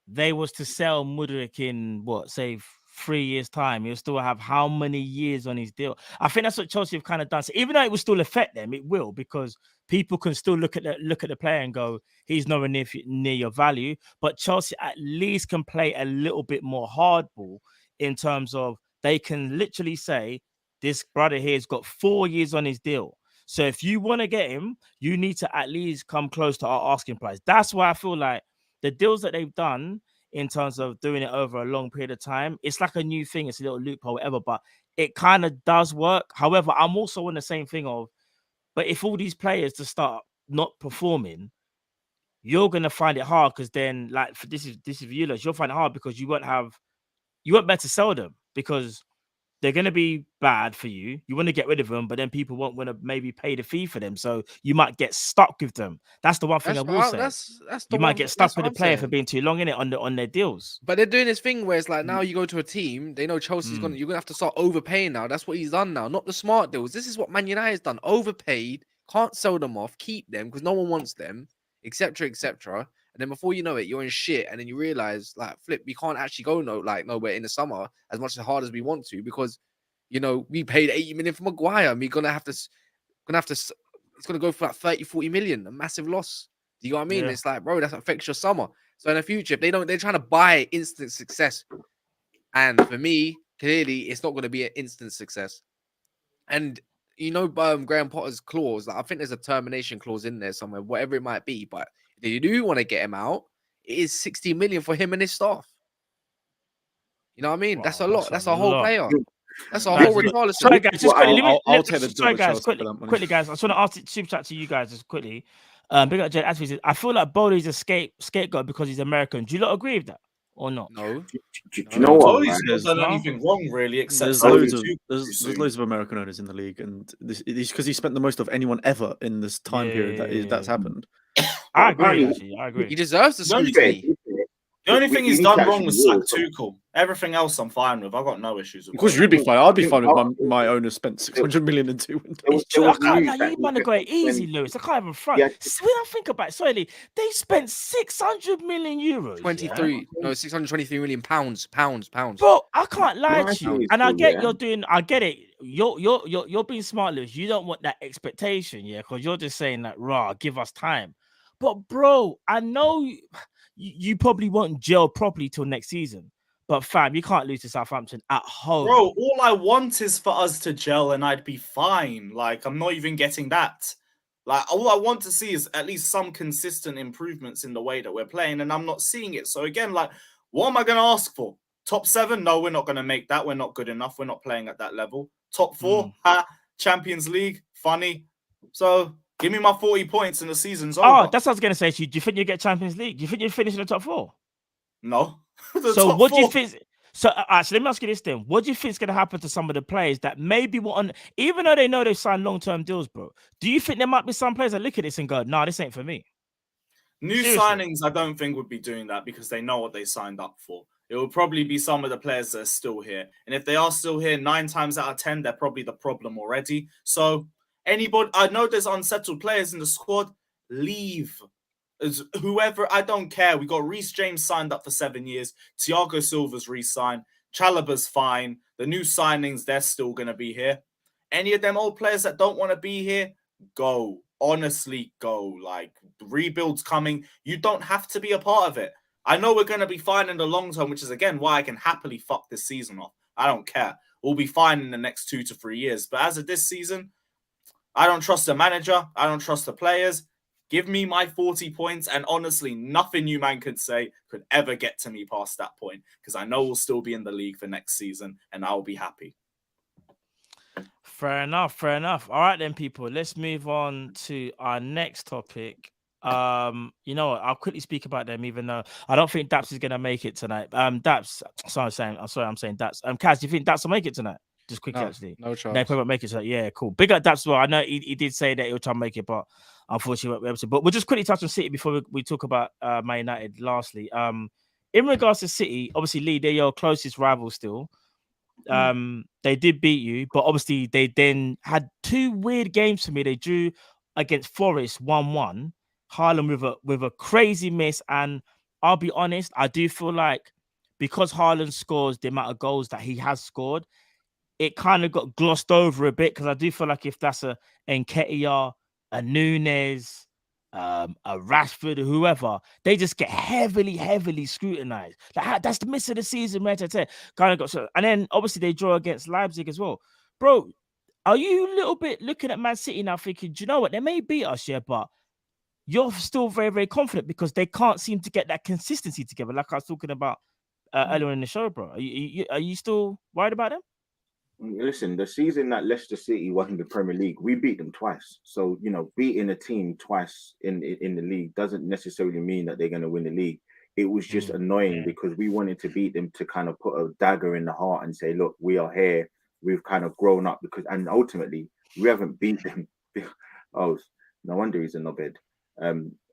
they was to sell Mudryk in what, say 3 years time, he'll still have how many years on his deal? I think that's what Chelsea have kind of done. So even though it will still affect them, it will, because people can still look at the player and go, he's nowhere near your value. But Chelsea at least can play a little bit more hardball in terms of they can literally say, this brother here's got 4 years on his deal. So if you want to get him, you need to at least come close to our asking price. That's why I feel like the deals that they've done in terms of doing it over a long period of time, it's like a new thing. It's a little loophole, whatever, but it kind of does work. However, I'm also on the same thing of, but if all these players to start not performing, you're gonna find it hard, because then, like, for this is viewers, you'll find it hard because you won't be able to sell them, because they're going to be bad for you. You want to get rid of them, but then people won't want to maybe pay the fee for them. So you might get stuck with them. That's the one thing I will say. That's you might get stuck with the player for being too long in it on their deals. But they're doing this thing where it's like, now you go to a team, they know Chelsea's you're gonna have to start overpaying now. That's what he's done now, not the smart deals. This is what Man United's done. Overpaid, can't sell them off, keep them because no one wants them, etc., etc. And then before you know it, you're in shit, and then you realize, like, flip, we can't actually go nowhere in the summer as much as hard as we want to, because we paid 80 million for Maguire, and we're gonna have to it's gonna go for like 30-40 million, a massive loss. Do you know what I mean? Yeah. It's like, bro, that affects your summer. So in the future, if they're trying to buy instant success, and for me, clearly, it's not gonna be an instant success. And Graham Potter's clause, like, I think there's a termination clause in there somewhere, whatever it might be. But if you do want to get him out, it is 60 million for him and his staff. You know what I mean? Wow, that's a lot. That's a whole player. That's a whole regardless. Sorry, guys, just quickly. I'll take the sorry, guys, quickly, guys. I just want to ask super chat to you guys just quickly. Big up Jed. I feel like Boehly's a scapegoat because he's American. Do you not agree with that or not? No. Do you know what? He's not done anything wrong, really, except there's loads of American owners in the league, and this is because he spent the most of anyone ever in this time period that's happened. I agree. Actually, I agree. He deserves the scrutiny. The only thing he's done wrong was sack Tuchel. Everything else I'm fine with. I've got no issues with. Of course, you'd be fine. I'd be fine with my owner spent 600 million in 2 windows. You want to go easy, Lewis. I can't even front. When I think about it, sorry, they spent 600 million euros. 623 million pounds. Bro, I can't lie to you, and I get I get it. You're being smart, Lewis. You don't want that expectation, because you're just saying that, give us time. But bro, I know you probably won't gel properly till next season. But fam, you can't lose to Southampton at home. Bro, all I want is for us to gel and I'd be fine. Like, I'm not even getting that. Like, all I want to see is at least some consistent improvements in the way that we're playing, and I'm not seeing it. So again, like, what am I going to ask for? Top 7? No, we're not going to make that. We're not good enough. We're not playing at that level. Top 4? Champions League? Funny. So give me my 40 points and the season's over. Oh, that's what I was going to say to you. Do you think you get Champions League? Do you think you finish in the top 4? No. So what do you think? So actually, let me ask you this then. What do you think is going to happen to some of the players that maybe want, even though they know they've signed long-term deals, bro? Do you think there might be some players that look at this and go, "Nah, this ain't for me"? New signings, I don't think would be doing that because they know what they signed up for. It will probably be some of the players that are still here, and if they are still here, 9 times out of 10, they're probably the problem already. So anybody, I know there's unsettled players in the squad. Leave. As whoever, I don't care. We got Reece James signed up for 7 years. Thiago Silva's re-signed. Chalobah's fine. The new signings, they're still going to be here. Any of them old players that don't want to be here, go. Honestly, go. Like, the rebuild's coming. You don't have to be a part of it. I know we're going to be fine in the long term, which is, again, why I can happily fuck this season off. I don't care. We'll be fine in the next 2 to 3 years. But as of this season, I don't trust the manager. I don't trust the players. Give me my 40 points, and honestly, nothing you man could say could ever get to me past that point, because I know we'll still be in the league for next season, and I'll be happy. Fair enough. All right then, people. Let's move on to our next topic. You know what? I'll quickly speak about them, even though I don't think Daps is gonna make it tonight. Daps. I'm saying Daps. Kaz, do you think Daps will make it tonight? Just quickly, actually. No chance. They probably won't make it. So yeah, cool. Big up Daps as well. I know he did say that he'll try and make it, but unfortunately, we won't be able to. But we'll just quickly touch on City before we talk about Man United. Lastly, in regards to City, obviously Lee, they're your closest rival still. they did beat you, but obviously they then had two weird games for me. They drew against Forest 1-1, Haaland with a crazy miss, and I'll be honest, I do feel like because Haaland scores the amount of goals that he has scored, it kind of got glossed over a bit, because I do feel like if that's a Nketiah, a Nunes, a Rashford, or whoever, they just get heavily scrutinized. Like, that's the miss of the season, man. Kind of got so, and then obviously they draw against Leipzig as well, bro. Are you a little bit looking at Man City now, thinking, do you know what, they may beat us, yeah, but you're still very confident because they can't seem to get that consistency together, like I was talking about earlier in the show, bro? Are you still worried about them? Listen, the season that Leicester City won the Premier League, we beat them twice. So, beating a team twice in the league doesn't necessarily mean that they're going to win the league. It was just annoying because we wanted to beat them to kind of put a dagger in the heart and say, look, we are here. We've kind of grown up, and ultimately we haven't beat them. Oh, no wonder he's a knobhead.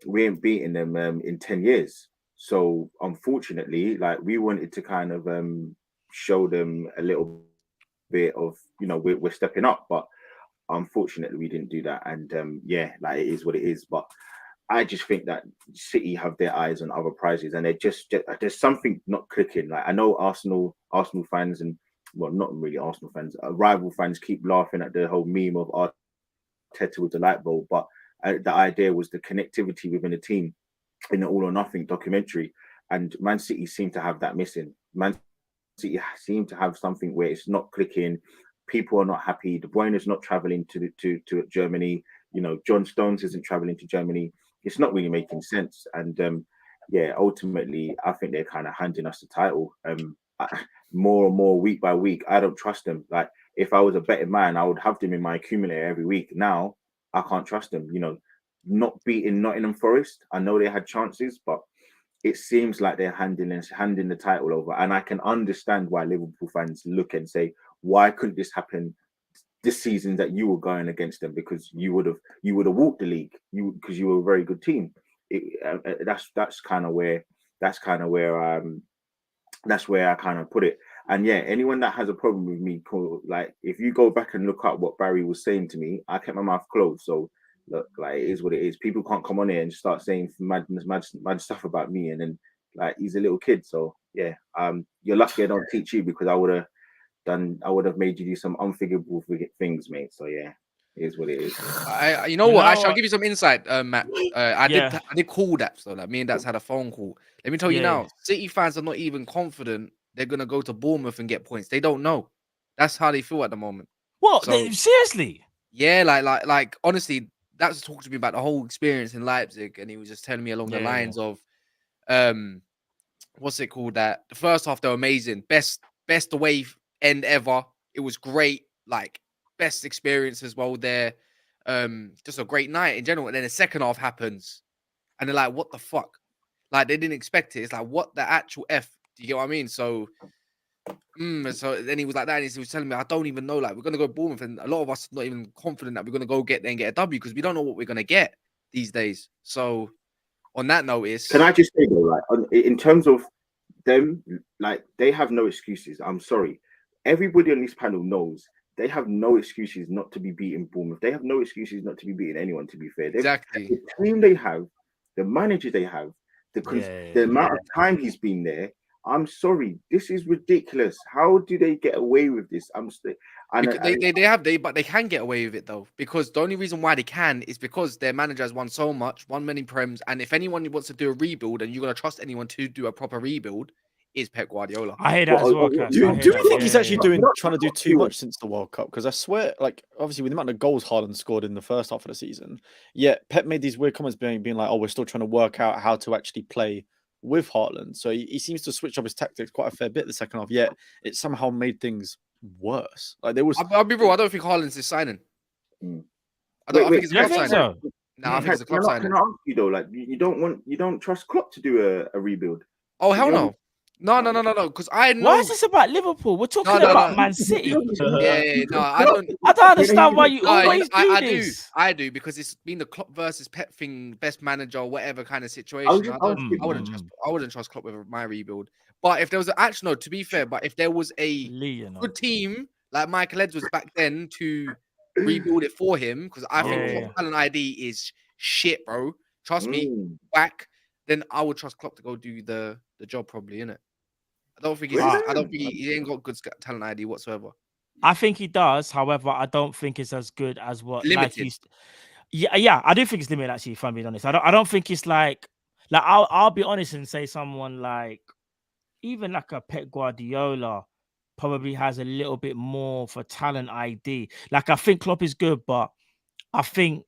We ain't beaten them in 10 years. So unfortunately, like, we wanted to kind of show them a little bit of, we're stepping up, but unfortunately we didn't do that. And like, it is what it is. But I just think that City have their eyes on other prizes, and just there's something not clicking. Like, I know Arsenal fans, and well, not really Arsenal fans, rival fans keep laughing at the whole meme of Arteta with the light bulb, but the idea was the connectivity within the team in the All or Nothing documentary, and Man City seem to have that missing. Man City seem to have something where it's not clicking. People are not happy. De Bruyne is not traveling to Germany. John Stones isn't traveling to Germany. It's not really making sense. And ultimately, I think they're kind of handing us the title more and more week by week. I don't trust them. Like, if I was a betting man, I would have them in my accumulator every week. Now I can't trust them. Not beating Nottingham Forest, I know they had chances, but it seems like they're handing the title over. And I can understand why Liverpool fans look and say, why couldn't this happen this season that you were going against them? Because you would have walked the league, because you were a very good team. That's kind of where I kind of put it. And yeah, anyone that has a problem with me, like, if you go back and look up what Barry was saying to me, I kept my mouth closed. So look, like, it is what it is. People can't come on here and start saying mad stuff about me, and then, like, he's a little kid. So yeah, you're lucky I don't teach you, because I would have made you do some unforgivable things, mate. So yeah, it is what it is. Actually, I'll give you some insight, Matt. I did call that. So like, me and Dad's had a phone call. Let me tell you now, City fans are not even confident they're gonna go to Bournemouth and get points. They don't know. That's how they feel at the moment. What? Seriously? Yeah, like honestly, that's talking to me about the whole experience in Leipzig, and he was just telling me along the lines of, what's it called? That the first half, they were amazing, best away end ever. It was great, like, best experience as well there. Just a great night in general. And then the second half happens, and they're like, what the fuck? Like, they didn't expect it. It's like, what the actual F? Do you get what I mean? So so then he was like that, and he was telling me, I don't even know, like, we're gonna go Bournemouth, and a lot of us are not even confident that we're gonna go get there and get a W, because we don't know what we're gonna get these days. So on that notice, can I just say though, like, in terms of them, like, they have no excuses. I'm sorry, everybody on this panel knows they have no excuses not to be beating Bournemouth. They have no excuses not to be beating anyone, to be fair. Exactly. The team they have, the manager they have, the amount of time he's been there. I'm sorry, this is ridiculous. How do they get away with this? But they can get away with it though, because the only reason why they can is because their manager has won so much, won many prems, and if anyone wants to do a rebuild, and you're gonna trust anyone to do a proper rebuild, is Pep Guardiola. I hear that as well. Do we think he's actually trying to do too much since the World Cup? Because I swear, like, obviously with the amount of goals Haaland scored in the first half of the season, Pep made these weird comments being like, "Oh, we're still trying to work out how to actually play with Haaland." So he seems to switch up his tactics quite a fair bit the second half. Yet it somehow made things worse. Like, there was. I'll be real. I don't think Haaland's is signing. I don't think it's a club signing. So? No, I think it's a club signing. Can I ask you though? Like, you don't trust Klopp to do a rebuild? Oh, hell no. No. Because I know. Why is this about Liverpool? We're talking about Man City. No, I don't. I don't understand why you always do this. I do, because it's been the Klopp versus Pep thing, best manager, whatever kind of situation. I wouldn't trust Klopp with my rebuild. But if there was actually no, to be fair, but if there was a Lee, good team like Michael Edwards back then to rebuild it for him, because I think Yeah. Klopp talent ID is shit, bro. Trust me, Mm. whack. Then I would trust Klopp to go do the job, probably, innit? I don't think Really? he ain't got good talent ID whatsoever. I think he does. However, I don't think it's as good as what Limited. Yeah, I do think it's limited. Actually, if I'm being honest, I don't think it's like I'll be honest and say someone like even like a Pep Guardiola probably has a little bit more for talent ID. Like I think Klopp is good, but I think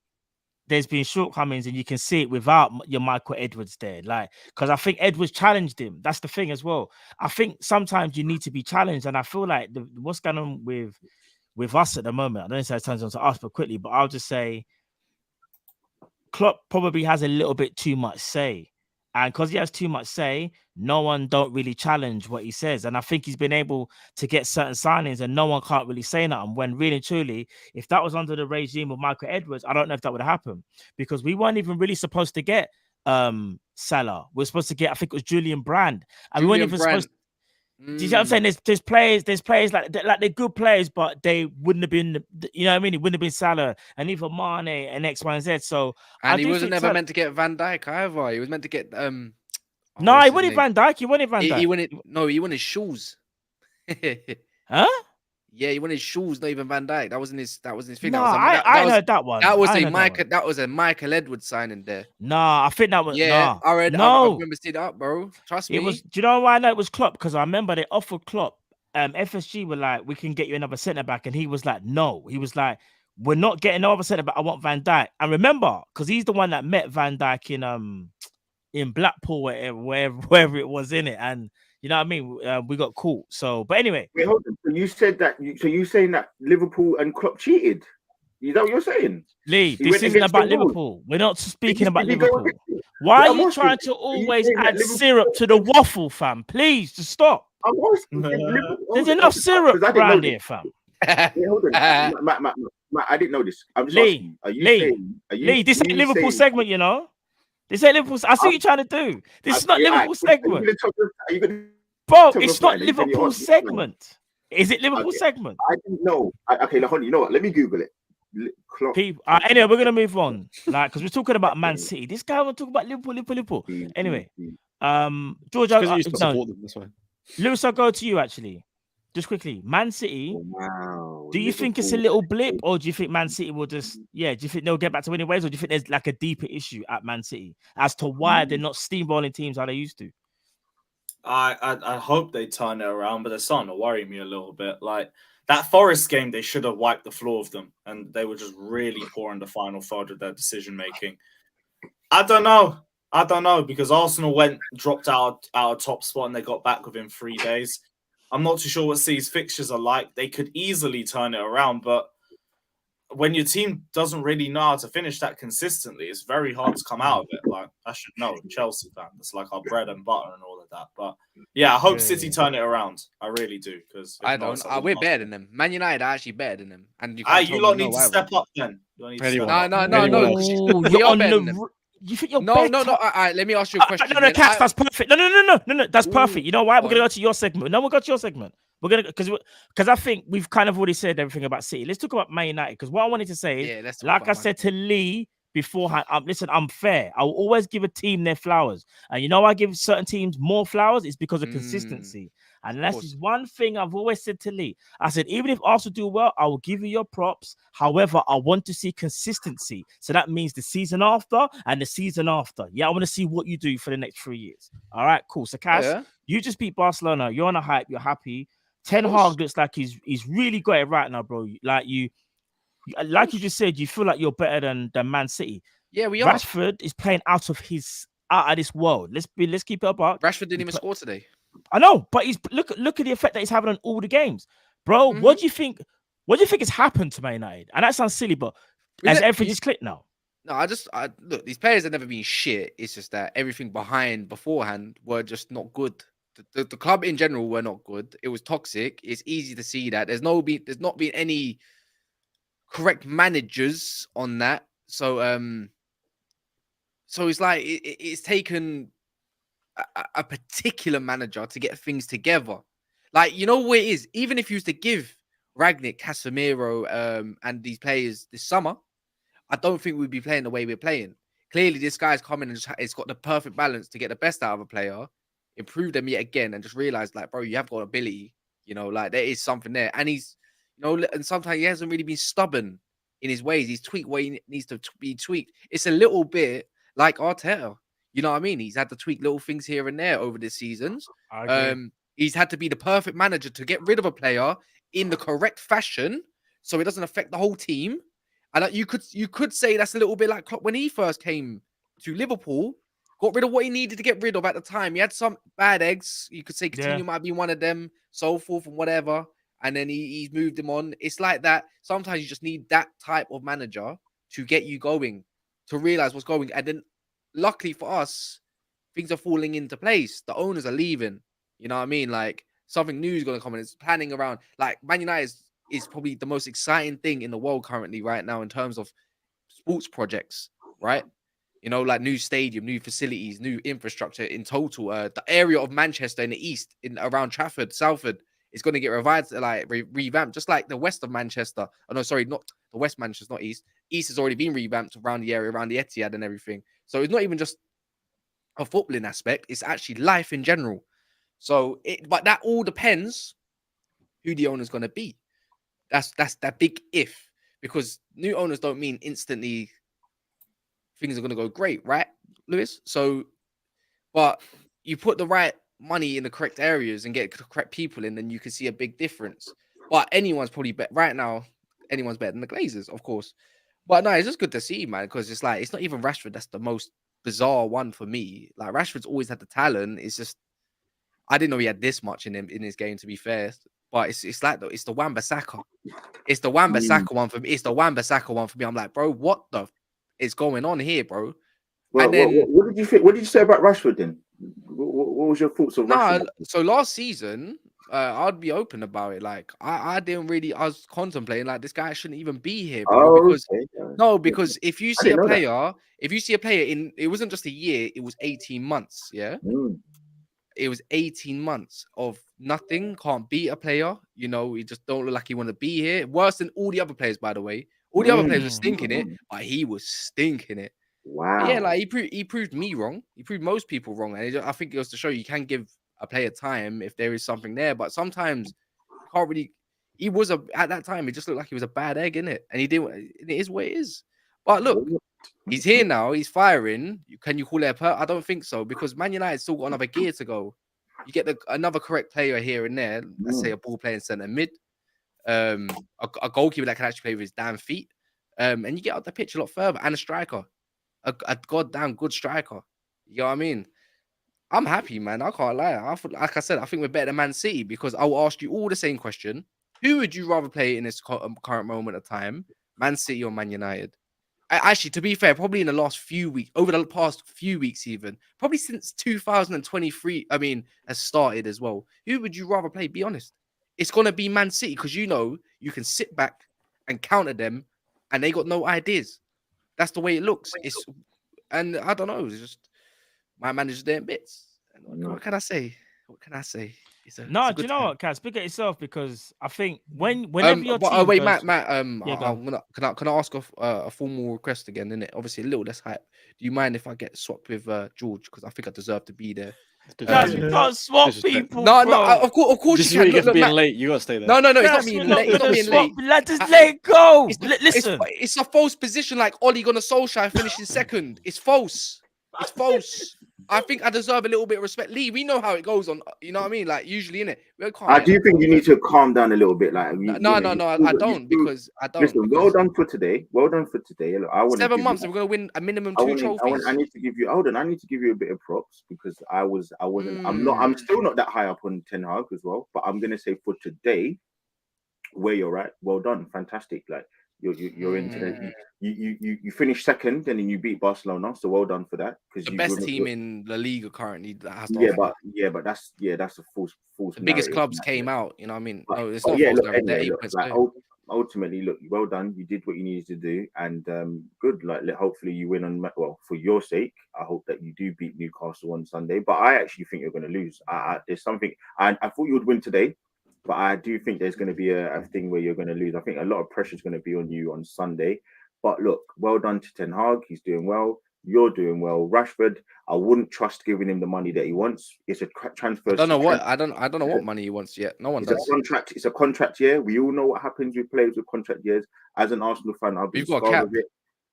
there's been shortcomings, and you can see it without your Michael Edwards there. Like, because I think Edwards challenged him. That's the thing as well. I think sometimes you need to be challenged, and I feel like what's going on with us at the moment. I don't know if that turns on to us, but quickly. But I'll just say, Klopp probably has a little bit too much say. And because he has too much say, no one don't really challenge what he says. And I think he's been able to get certain signings and no one can't really say nothing. When really and truly, if that was under the regime of Michael Edwards, I don't know if that would happen. Because we weren't even really supposed to get Salah. We were supposed to get, I think it was Julian Brand. And we weren't even supposed to. Do you see what I'm saying? There's players like they're good players, but they wouldn't have been, you know what I mean? It wouldn't have been Salah and even Mane and X, Y, and Z. So And he wasn't never meant to get Van Dijk either. He was meant to get no, he wanted Van Dijk. He wanted Van Dijk. He wanted shoes. Huh? Yeah, he wanted shoes, not even Van Dijk. That wasn't his thing. No, I heard that one. That was a Michael Edwards signing there. Nah, I think that was I read. No, I remember seeing that, bro. Trust me. It was. Do you know why I know it was Klopp? Because I remember they offered Klopp. FSG were like, we can get you another centre back, and he was like, no. He was like, we're not getting no other centre back. I want Van Dijk. And remember, because he's the one that met Van Dijk in Blackpool, wherever it was in it, and you know what I mean. We got caught. So, but anyway. Wait, hold on. So you said that. So you saying that Liverpool and Klopp cheated? Is that what you're saying? Lee, this isn't about Liverpool. We're not speaking about Liverpool. Why are you trying to always add syrup to the waffle, fam? Please, just stop. I'm asking. There's enough syrup around here, fam. Wait, hold on. Matt, I didn't know this. I'm just asking. Lee, this ain't Liverpool segment, you know. This ain't Liverpool. I see what you're trying to do. This is not Liverpool segment. Bro, it's not Liverpool segment. Is it Liverpool segment? I didn't know. Okay, you know what? Let me Google it. People, anyway, we're gonna move on, like, because we're talking about Man City. This guy will talk about Liverpool. Anyway, George, Lewis, I'll go to you actually, just quickly. Man City. Wow. Do you think it's a little blip, or do you think Man City will just, do you think they'll get back to winning ways, or do you think there's like a deeper issue at Man City as to why they're not steamrolling teams how they used to? I hope they turn it around, but they're starting to worry me a little bit. Like that Forest game, they should have wiped the floor of them, and they were just really poor in the final third of their decision making. I don't know because Arsenal dropped out of top spot and they got back within 3 days. I'm not too sure what City's fixtures are like. They could easily turn it around, but when your team doesn't really know how to finish that consistently, it's very hard to come out of it. Like, I should know, Chelsea fan. That's like our bread and butter and all of that. But yeah, I hope City turn it around. I really do, because I don't. We're better than them. Man United are actually better than them. And you lot need to step up then. No. You're on the. You think you're better? No. Let me ask you a question. No, Cats, that's perfect. No, that's perfect. You know why? We're gonna go to your segment. No, we'll go to your segment. We're gonna because I think we've kind of already said everything about City. Let's talk about Man United, because what I wanted to say is, like I said to Lee beforehand, listen, I'm fair. I will always give a team their flowers, and you know I give certain teams more flowers. It's because of consistency. And that's just one thing I've always said to Lee. I said, even if Arsenal do well, I will give you your props. However, I want to see consistency. So that means the season after and the season after. Yeah, I want to see what you do for the next 3 years. All right, cool. So, Cass, you just beat Barcelona. You're on a hype. You're happy. Ten Hag looks like he's really got it right now, bro. Like you just said, you feel like you're better than Man City. Yeah, we are. Rashford is playing out of this world. Let's keep it up. Rashford didn't even score today. I know, but look at the effect that he's having on all the games, bro. What do you think? What do you think has happened to Man United? And that sounds silly, but has everything just clicked now? No, I look. These players have never been shit. It's just that everything beforehand were just not good. The club in general were not good. It was toxic. It's easy to see that. There's not been any correct managers on that. So it's like it's taken a particular manager to get things together. Like, you know what it is? Even if you was to give Rangnick, Casemiro, and these players this summer, I don't think we'd be playing the way we're playing. Clearly, this guy's coming and it's got the perfect balance to get the best out of a player, improve them yet again, and just realize, like, bro, you have got ability. You know, like there is something there, and he's, you know, and sometimes he hasn't really been stubborn in his ways. He's tweaked where he needs to be tweaked. It's a little bit like Arteta. You know what I mean? He's had to tweak little things here and there over the seasons. He's had to be the perfect manager to get rid of a player in the correct fashion so it doesn't affect the whole team. And you could say that's a little bit like Klopp when he first came to Liverpool, got rid of what he needed to get rid of at the time. He had some bad eggs. You could say Coutinho might be one of them, so forth and whatever. And then he's moved him on. It's like that. Sometimes you just need that type of manager to get you going, to realize what's going. And then luckily for us, things are falling into place. The owners are leaving. You know what I mean? Like something new is going to come in. It's planning around. Like Man United is probably the most exciting thing in the world currently right now in terms of sports projects, right? You know, like new stadium, new facilities, new infrastructure in total. The area of Manchester in the east, around Trafford, Salford, is going to get revived, like revamped, just like the west of Manchester. Oh no, sorry, not the west Manchester, not east. East has already been revamped around the area, around the Etihad and everything. So it's not even just a footballing aspect; it's actually life in general. So, but that all depends who the owner's going to be. That's that big if, because new owners don't mean instantly things are going to go great, right, Lewis? So, but you put the right money in the correct areas and get the correct people in, then you can see a big difference. But anyone's probably better right now. Anyone's better than the Glazers, of course. But no, it's just good to see, man, because it's like it's not even Rashford that's the most bizarre one for me. Like Rashford's always had the talent. It's just I didn't know he had this much in him in his game, to be fair. But it's like it's the Wan-Bissaka. It's the Wan-Bissaka one for me. It's the Wan-Bissaka one for me. I'm like, bro, what the is going on here, bro? Well, and then what did you think? What did you say about Rashford then? What was your thoughts on Rashford? So last season, I'd be open about it. Like I didn't really. I was contemplating like this guy shouldn't even be here, bro. Because if you see a player, in it wasn't just a year, it was 18 months. Yeah. It was 18 months of nothing, can't beat a player. You know, he just don't look like he want to be here. Worse than all the other players, by the way. All the other players were stinking it, but he was stinking it. Wow. But yeah, like he proved me wrong. He proved most people wrong. And I think it was to show you can give a player time if there is something there. But sometimes you can't really. At that time, it just looked like he was a bad egg, innit? And he didn't. It is what it is. But look, he's here now. He's firing. Can you call it I don't think so, because Man United still got another gear to go. You get another correct player here and there. Let's say a ball playing centre mid, a goalkeeper that can actually play with his damn feet, and you get out the pitch a lot further, and a striker, a goddamn good striker. You know what I mean? I'm happy, man. I can't lie. Like I said, I think we're better than Man City, because I will ask you all the same question: who would you rather play in this current moment of time, Man City or Man United? Actually, to be fair, probably in the last few weeks, over the past few weeks, even probably since 2023, has started as well. Who would you rather play? Be honest. It's gonna be Man City, because you know you can sit back and counter them, and they got no ideas. That's the way it looks. And I don't know. It's just my manager's there in bits. What can I say? What can I say? Do you know what, Kat? Speak at yourself, because I think whenever your team wait, goes... Matt, yeah, can I ask a formal request again? Innit? Obviously, a little less hype. Do you mind if I get swapped with George, because I think I deserve to be there? Guys, you can't swap people. No, bro. Of course. This is where you get for being late. You gotta stay there. No, it's not being late. It's not being late. Just let it go. Listen, it's a false position. Like Oli gonna Solskjaer finishing second. It's false. It's false. I think I deserve a little bit of respect. Lee, we know how it goes on. You know what I mean? Like usually, innit? I do think you need to calm down a little bit. Like no, I don't. Listen, well done for today. Well done for today. Look, 7 months, and we're gonna win a minimum 2 trophies. I need to give you. Hold on, I need to give you a bit of props, because I'm still not that high up on Ten Hag as well. But I'm gonna say for today, where you're at, well done, fantastic. Like you're into that. You finished second, and then you beat Barcelona. So well done for that. Because the best team in La Liga currently that has to but that's a false. The biggest clubs came out. You know what I mean? No, it's not false. They're 8 points clear. ultimately, look, well done. You did what you needed to do, and good. Like, hopefully, you win on. Well, for your sake, I hope that you do beat Newcastle on Sunday. But I actually think you're going to lose. There's something. I thought you would win today, but I do think there's going to be a thing where you're going to lose. I think a lot of pressure is going to be on you on Sunday. But look, well done to Ten Hag. He's doing well. You're doing well. Rashford, I wouldn't trust giving him the money that he wants. It's a transfer. I don't know what money he wants yet. No one does. It's a contract year. We all know what happens with players with contract years. As an Arsenal fan, I've been scarred with it.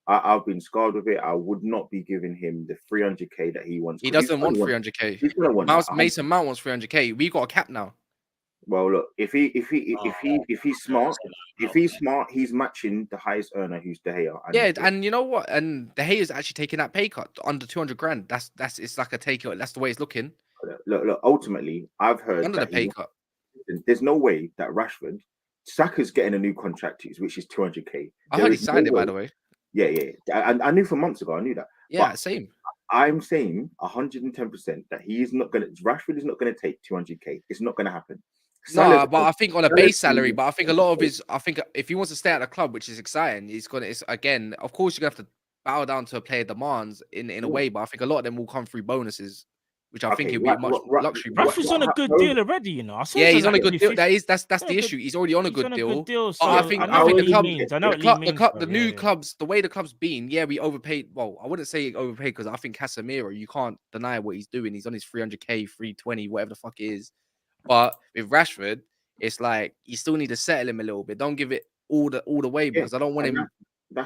I've been scarred with it. I would not be giving him the 300k that he wants. He doesn't want 300k. He's gonna want Mason Mount wants 300k. We got a cap now. Well, look, if he's smart, he's matching the highest earner, who's De Gea. Yeah, and you know what? And De Gea's actually taking that pay cut under 200 grand. That's it's like a take. That's the way it's looking. Look. Ultimately, I've heard under the pay cut. There's no way that Rashford, Saka's getting a new contract, which is 200k. I heard he signed it, by the way. Yeah. I knew from months ago. I knew that. Yeah, same. I'm saying 110% that Rashford is not going to take 200k. It's not going to happen. No, but I think on a base salary, but I think a lot of I think if he wants to stay at the club, which is exciting, it's again, of course, you're going to have to bow down to a player demands in a way, but I think a lot of them will come through bonuses, which I think he'll be much luxury. Rashford's on a good deal already, you know. Yeah, he's on a good deal. That's the issue. He's already on a good deal. So I think the new clubs, the way the club's been, we overpaid. Well, I wouldn't say overpaid because I think Casemiro, you can't deny what he's doing. He's on his 300k, 320, whatever the fuck it is. But with Rashford, it's like you still need to settle him a little bit. Don't give it all the way because I don't want him.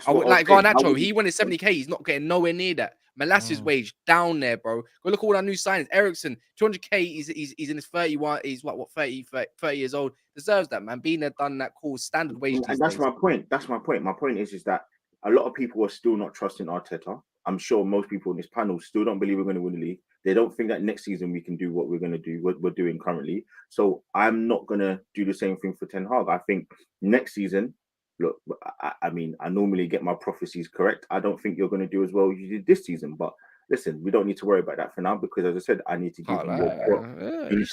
I would like Garnacho. He wanted 70k. He's not getting nowhere near that. Malas's wage down there, bro. Go look at all our new signings. Ericsson, 200k. He's in his 31. He's what 30 years old. Deserves that, man. Being there, done that, cool standard wage. And that's my point. My point is that a lot of people are still not trusting Arteta. I'm sure most people in this panel still don't believe we're going to win the league. They don't think that next season we can do what we're going to do, what we're doing currently. So I'm not going to do the same thing for Ten Hag. I think next season, look, I mean, I normally get my prophecies correct. I don't think you're going to do as well as you did this season. But listen, we don't need to worry about that for now because, as I said, I need to give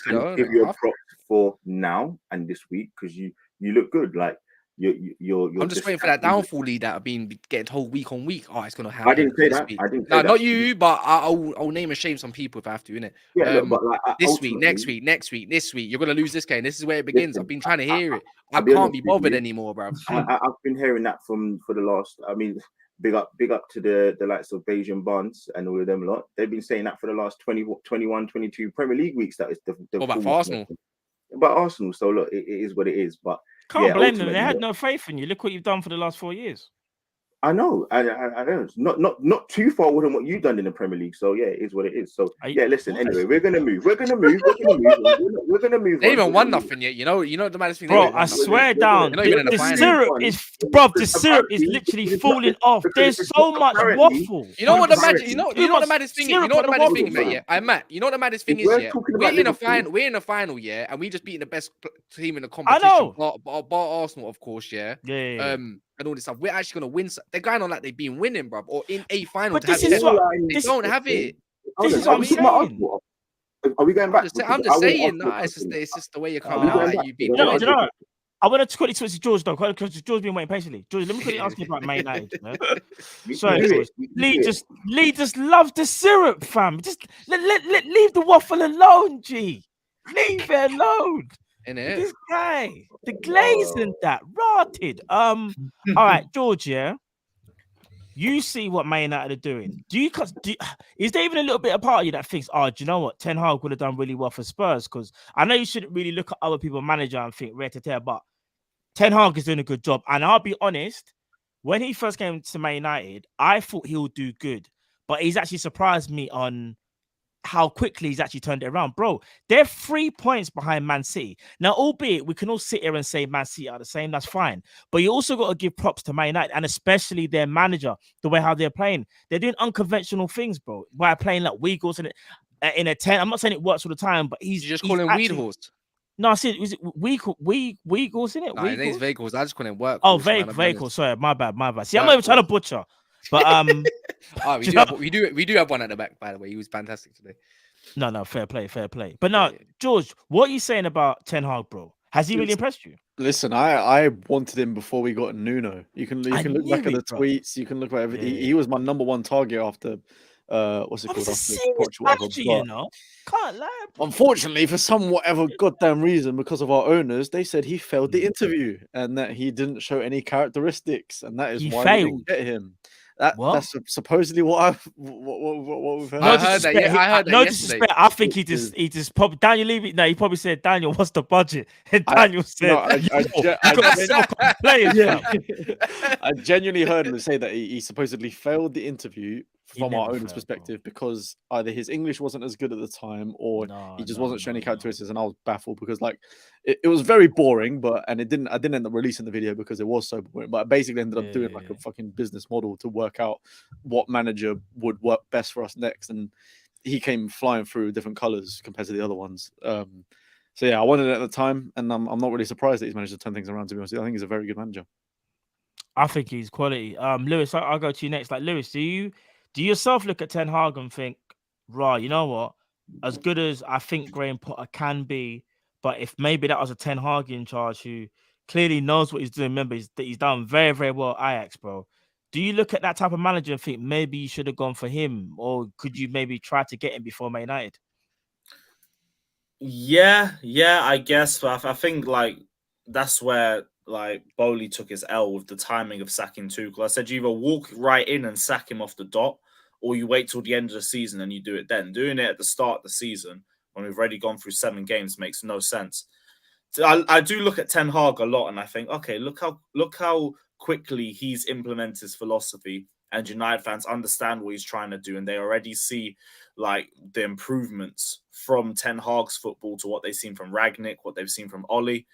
you your props for now and this week because you look good. Like, you're I'm just waiting for that downfall lead that I've been getting told week on week. Oh, it's gonna happen. I didn't say that. No, not you, but I'll name and shame some people if I have to, innit? Yeah, but like, this week, next week, this week, you're gonna lose this game. This is where it begins. I've been trying to hear it. I can't be bothered anymore, bro. I've been hearing that for the last. I mean, big up to the likes of Beijing Bonds and all of them lot. They've been saying that for the last 21, 22 Premier League weeks. That is the what about for Arsenal? About Arsenal. So look, it is what it is. But can't blame them. They had no faith in you. Look what you've done for the last 4 years. I know. I know. Not too far than what you've done in the Premier League. So yeah, it is what it is. So listen. Anyway, we're gonna move. We're gonna move. They even won nothing yet. You know the maddest thing. Bro, I swear down. The syrup is literally falling off. There's so much waffle. You know what the maddest thing is? You know what the maddest thing is, mate? Yeah, Matt. You know what the maddest thing is? Yeah, we're in a final. We're in a final, yeah, and we just beating the best team in the competition. I know. Bar Arsenal, of course, yeah. Yeah. And all this stuff. We're actually gonna win. They're going on like they've been winning, bro. Or in a final. But this is what they don't have it. This is what I'm saying. Are we going back? I'm just saying. No, it's just the way you're coming out. Like you beat. I want to quickly switch to George though, because George's been waiting patiently. George, let me quickly ask you about Man United. Sorry, George. Lee just loves the syrup, fam. Just leave the waffle alone, G. Leave it alone. This guy, the glaze and that rotted. All right, George. Yeah, you see what Man United are doing. Is there even a little bit of part of you that thinks, do you know what? Ten Hag would have done really well for Spurs? Because I know you shouldn't really look at other people's manager and think rare to tear, but Ten Hag is doing a good job. And I'll be honest, when he first came to Man United, I thought he would do good, but he's actually surprised me on how quickly he's actually turned it around. Bro, they're 3 points behind Man City. Now, albeit we can all sit here and say Man City are the same, that's fine. But you also got to give props to Man United and especially their manager, the way how they're playing. They're doing unconventional things, bro, by playing like Weghorst in a 10. I'm not saying it works all the time, but he's just calling Weghorst. No, I said, is it Weghorst, in it? No, his name's Weghorst. I just couldn't work. Oh, Weghorst. Sorry, my bad. See, I'm not even trying to butcher. But we do have one at the back, by the way. He was fantastic today. No, fair play. But now, George, what are you saying about Ten Hag, bro? Has he really impressed you? Listen, I wanted him before we got Nuno. You can I look knew back at the it, bro. tweets. You can look at everything. Yeah. He was my number one target after what's it Bro, called, it's a after serious Poch, whatever. manager, But you know. Can't lie, bro. unfortunately, for some whatever goddamn reason, because of our owners, they said he failed the Mm. interview and that he didn't show any characteristics, and that is He why we didn't failed. get him. What? That's supposedly what we've heard. No I heard that. disrespect. Yeah, I heard that No yesterday. disrespect. I think he just probably Daniel Levy. No, he probably said, "Daniel, what's the budget?" And Daniel said, No, I "You got to sell a couple players." Yeah, fam." I genuinely heard him say that he supposedly failed the interview He from our never owner's failed, bro. perspective because either his English wasn't as good at the time or he just wasn't showing any characteristics, and I was baffled because like it was very boring, but I didn't end up releasing the video because it was so boring. But I basically ended up doing like a fucking business model to work out what manager would work best for us next, and he came flying through different colors compared to the other ones. So yeah, I wanted it at the time, and I'm not really surprised that he's managed to turn things around. To be honest, I think he's a very good manager. I think he's quality. Lewis, I'll go to you next. Like Lewis, do you yourself look at Ten Hag and think, right, you know what? As good as I think Graham Potter can be, but if maybe that was a Ten Hag in charge who clearly knows what he's doing, remember he's done very, very well at Ajax, bro. Do you look at that type of manager and think maybe you should have gone for him, or could you maybe try to get him before Man United? Yeah, I guess. But I think like that's where like Boehly took his L with the timing of sacking Tuchel. I said you either walk right in and sack him off the dot, or you wait till the end of the season and you do it then. Doing it at the start of the season when we've already gone through 7 games makes no sense. So I do look at Ten Hag a lot and I think, okay, look how quickly he's implemented his philosophy, and United fans understand what he's trying to do, and they already see like the improvements from Ten Hag's football to what they've seen from Ragnick, what they've seen from Ollie.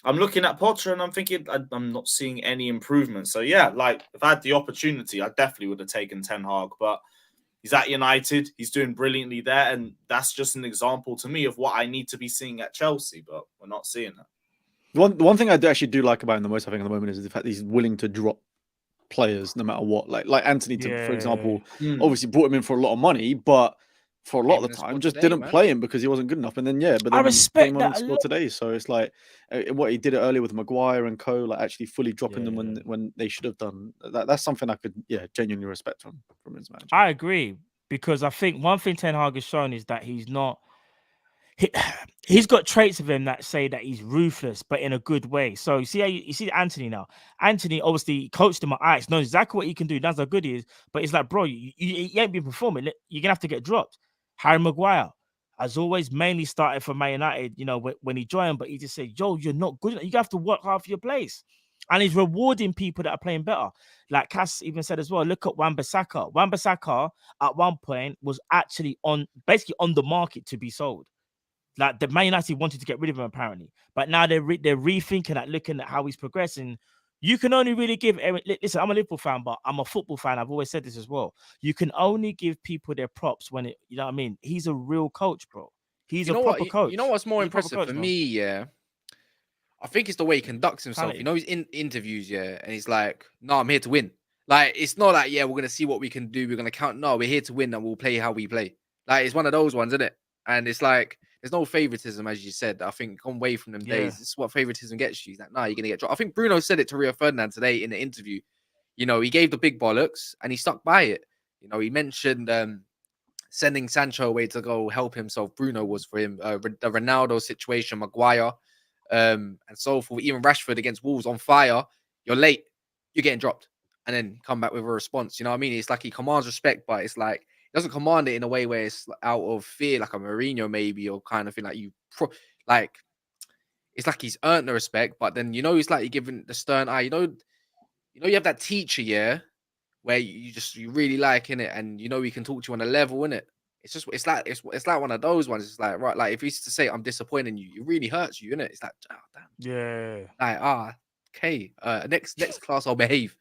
I'm looking at Potter and I'm thinking I'm not seeing any improvement. So yeah, like if I had the opportunity, I definitely would have taken Ten Hag, but he's at United, he's doing brilliantly there, and that's just an example to me of what I need to be seeing at Chelsea, but we're not seeing that. One thing I actually do like about him the most, I think, at the moment is the fact that he's willing to drop players no matter what. Like Anthony, for example, obviously brought him in for a lot of money, but for a lot of the time just didn't play him because he wasn't good enough. And then but then I respect came on and scored today. So it's like what he did it earlier with Maguire and co, like actually fully dropping them when they should have done. That's something I could genuinely respect from his manager. I agree, because I think one thing Ten Hag has shown is that he's not. He's got traits of him that say that he's ruthless, but in a good way. So you see Anthony now. Anthony obviously coached him at Ajax, knows exactly what he can do. That's how good he is. But it's like, bro, you ain't been performing. You're gonna have to get dropped. Harry Maguire has always mainly started for Man United, you know, when he joined, but he just said, "Yo, you're not good enough. You have to work hard for your place." And he's rewarding people that are playing better. Like Cass even said as well, look at Wan-Bissaka. Wan-Bissaka at one point was actually basically on the market to be sold. Like the Man United wanted to get rid of him apparently, but now they're rethinking that, looking at how he's progressing. You can only really give. Listen, I'm a Liverpool fan, but I'm a football fan. I've always said this as well. You can only give people their props when you know what I mean. He's a real coach, bro. He's a proper coach. You know what's more impressive for me? Yeah, I think it's the way he conducts himself. You know, he's in interviews, and he's like, "No, I'm here to win." Like it's not like, we're gonna see what we can do. We're gonna count. No, we're here to win, and we'll play how we play. Like it's one of those ones, isn't it? And it's like, there's no favoritism, as you said. I think come away from them days. This is what favoritism gets you. He's like, you're gonna get dropped. I think Bruno said it to Rio Ferdinand today in the interview. You know, he gave the big bollocks and he stuck by it. You know, he mentioned sending Sancho away to go help himself. Bruno was for him. The Ronaldo situation, Maguire, and so forth. Even Rashford against Wolves on fire. You're late. You're getting dropped, and then come back with a response. You know what I mean? It's like he commands respect, but it's like, doesn't command it in a way where it's out of fear, like a Mourinho maybe, or kind of thing. Like like it's like he's earned the respect, but then it's like you're giving the stern eye. You have that teacher, where you really like in it, and he can talk to you on a level, in it. It's like one of those ones. It's like, right, like if he's to say I'm disappointing you, it really hurts you, innit? It's like, oh, damn. Like okay, next class I'll behave.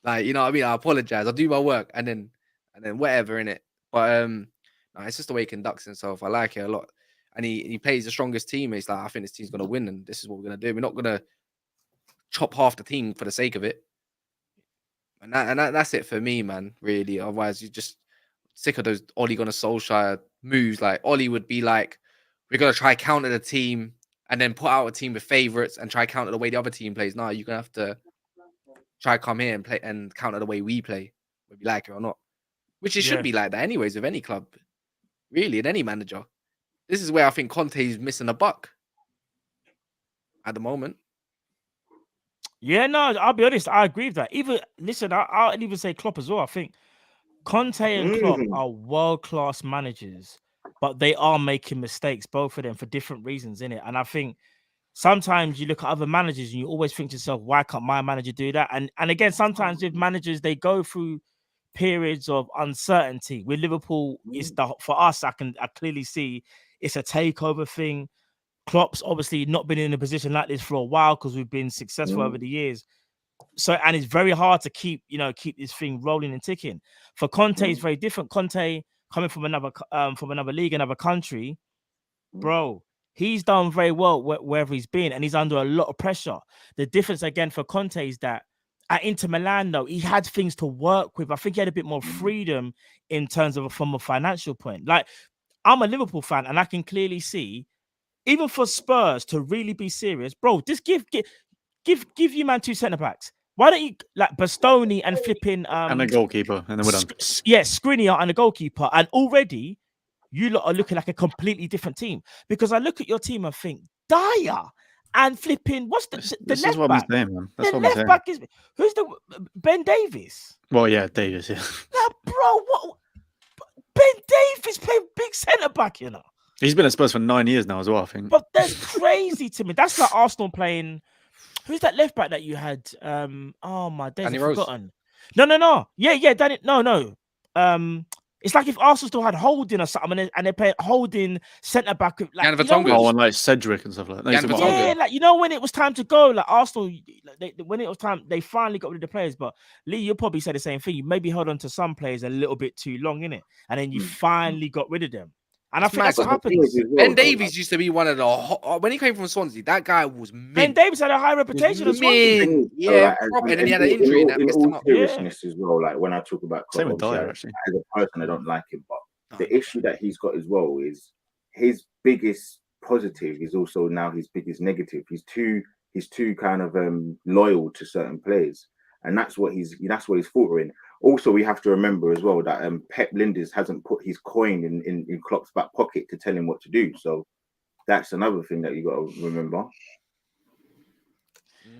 Like, you know what I mean? I apologize. I'll do my work, and then whatever, innit? But it's just the way he conducts himself. I like it a lot, and he plays the strongest team. It's like, I think this team's gonna win, and this is what we're gonna do. We're not gonna chop half the team for the sake of it, and that's it for me, man. Really, otherwise you just sick of those Ole Gunnar Solskjaer moves. Like Ole would be like, we're gonna try counter the team, and then put out a team with favourites and try counter the way the other team plays. No, you're gonna have to try come here and play and counter the way we play, whether you like it or not. Which it should be like that anyways with any club, really, and any manager. This is where I think Conte is missing a buck at the moment. Yeah, no, I'll be honest. I agree with that. I'll even say Klopp as well. I think Conte and Klopp are world-class managers, but they are making mistakes, both of them, for different reasons, innit? And I think sometimes you look at other managers and you always think to yourself, why can't my manager do that? And again, sometimes with managers, they go through periods of uncertainty. With Liverpool, for us, I clearly see it's a takeover thing. Klopp's obviously not been in a position like this for a while because we've been successful over the years. So, and it's very hard to keep this thing rolling and ticking. For Conte, it's very different. Conte coming from another league, another country, bro. He's done very well wherever he's been, and he's under a lot of pressure. The difference again for Conte is that at Inter Milan, though, he had things to work with. I think he had a bit more freedom in terms of from a financial point. Like, I'm a Liverpool fan, and I can clearly see, even for Spurs to really be serious, bro, just give you man 2 centre backs. Why don't you like Bastoni and flipping and a goalkeeper, and then we're done. Skriniar and a goalkeeper, and already you lot are looking like a completely different team. Because I look at your team and think Dyer and flipping what's the this left is what back? I'm saying, man. That's The what I'm left saying. back is who's the Ben Davies? Well, yeah, Davis. Yeah, Now, bro, what Ben Davies playing big centre back, you know. he's been at Spurs for 9 years now as well, I think. But that's crazy to me. That's like Arsenal playing. Who's that left back that you had? Oh my days, Danny I've Rose. forgotten. No. Yeah, Danny. No. It's like if Arsenal still had Holding or something, and they play Holding centre back. Like, Jan Vertonghen. Oh, and like Cedric and stuff like that. No, Jan he's talking about- Vertonghen. yeah, like, you know, when it was time to go, like Arsenal, when it was time, they finally got rid of the players. But Lee, you'll probably say the same thing. You maybe held on to some players a little bit too long, innit? And then you finally got rid of them. And It's I think that's mad, what but happens. Ben Davies used to be one of the when he came from Swansea, that guy was Ben mint. Davies had a high reputation as well. Mint. Yeah, proper. And then he had an injury and that in messed him all up. seriousness as well, like when I talk about Same Klopp, with Dyer, obviously, actually. as a person, I don't like him, but the issue that he's got as well is his biggest positive is also now his biggest negative. He's too kind of loyal to certain players, and that's what he's faltering. Also, we have to remember as well that Pep Linders hasn't put his coin in Klopp's back pocket to tell him what to do. So that's another thing that you got to remember.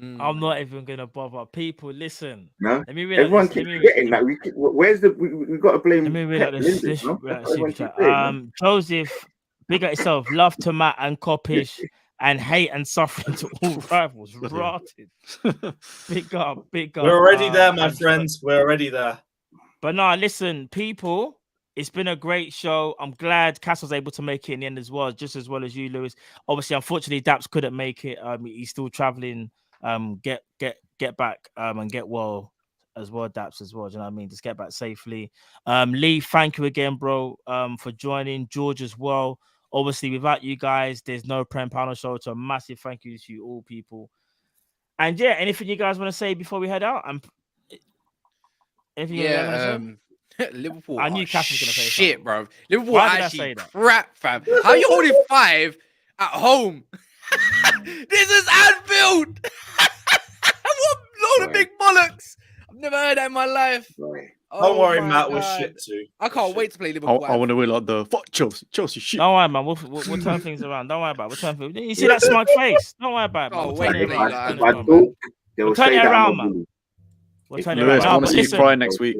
I'm not even gonna bother. People, listen. No, Let me read everyone this. keeps forgetting that we got to blame. Let me read Pep out this. Linders, no? Right, That's what everyone super keeps saying, no? chat. Joseph, big at yourself. Love to Matt and Kopish, and hate and suffering to all rivals. Rotted. Big up. We're already there, my and- friends. We're already there. But no, listen, people. It's been a great show. I'm glad Cass was able to make it in the end as well, just as well as you, Lewis. Obviously, unfortunately, Daps couldn't make it. He's still traveling. Get back and get well as well, Daps as well. Do you know what I mean? Just get back safely. Lee, thank you again, bro, for joining. George as well. Obviously, without you guys, there's no Prem Panel show. So a massive thank you to you all, people. And yeah, anything you guys want to say before we head out? Anything you guys want to say? Liverpool. I knew Cass was gonna say shit, something. bro. Liverpool Why did I actually say that? crap, fam. How you holding 5 at home? This is Anfield. What load of big bollocks. I've never heard that in my life. Right. Don't worry, my Matt. We're God. shit too. I can't wait to play Liverpool. I want to win like the fuck Chelsea shit. Don't worry, man. We'll turn things around. Don't worry about it. We'll turn things. You see that smug face? Don't worry about it, man. Oh, We'll wait, turn it wait, around. like, We'll turn it If I around, man. talk, they will We'll turn say it that I'm around, a man. bully. We'll turn it Lewis, around. I No, want but to see you listen, cry next week.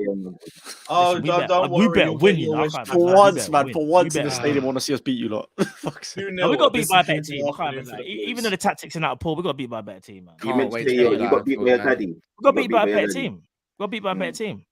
Oh, listen, don't we worry. better You'll win, get you your know. wish. I can't- For we once, better man. win. For once We in the better- stadium, I want to see us beat you lot. Fuck's sake. 2-0. No, we got to beat This by a is better Tuesday team. I can't afternoon even for lie. the Even Blues. though the tactics are not poor, we got to beat by a better team, man. You Can't meant wait to to say play you that got beat by your Anfield, daddy. We got to beat by a your better daddy. team. We got to beat by a better team.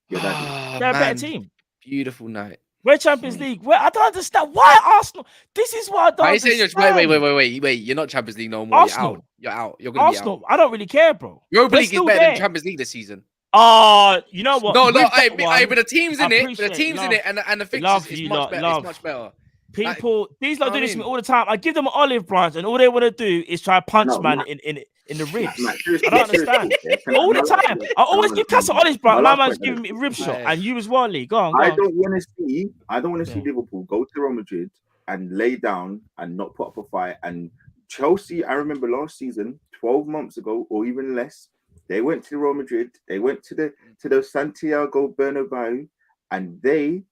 Your daddy. Oh, They're a better man. team. Beautiful night. We're Champions League. I don't understand why Arsenal. This is what I don't Why are you saying understand. wait. You're not Champions League no more. Arsenal. You're out. You're going to be out. Arsenal. I don't really care, bro. Europa We're League is still better there. than Champions League this season. You know what? No, With no, that one, but the team's in I it. But the appreciate team's in love. it, and the Love fixtures is you much lot, better. love. It's much better. People, these lot know do what this I to me mean? all the time. I give them an olive branch, and all they want to do is try to punch No, man Matt. in the ribs. Matt, seriously, I don't understand. seriously, yeah. All the time. I always give Cass an olive branch. My My last man's point, giving me a rib shot, Aye. and you as well, Lee. Go on. I don't want to see Yeah. Liverpool go to Real Madrid and lay down and not put up a fight and Chelsea, I remember last season, 12 months ago, or even less, they went to Real Madrid, they went to the Santiago Bernabeu, and they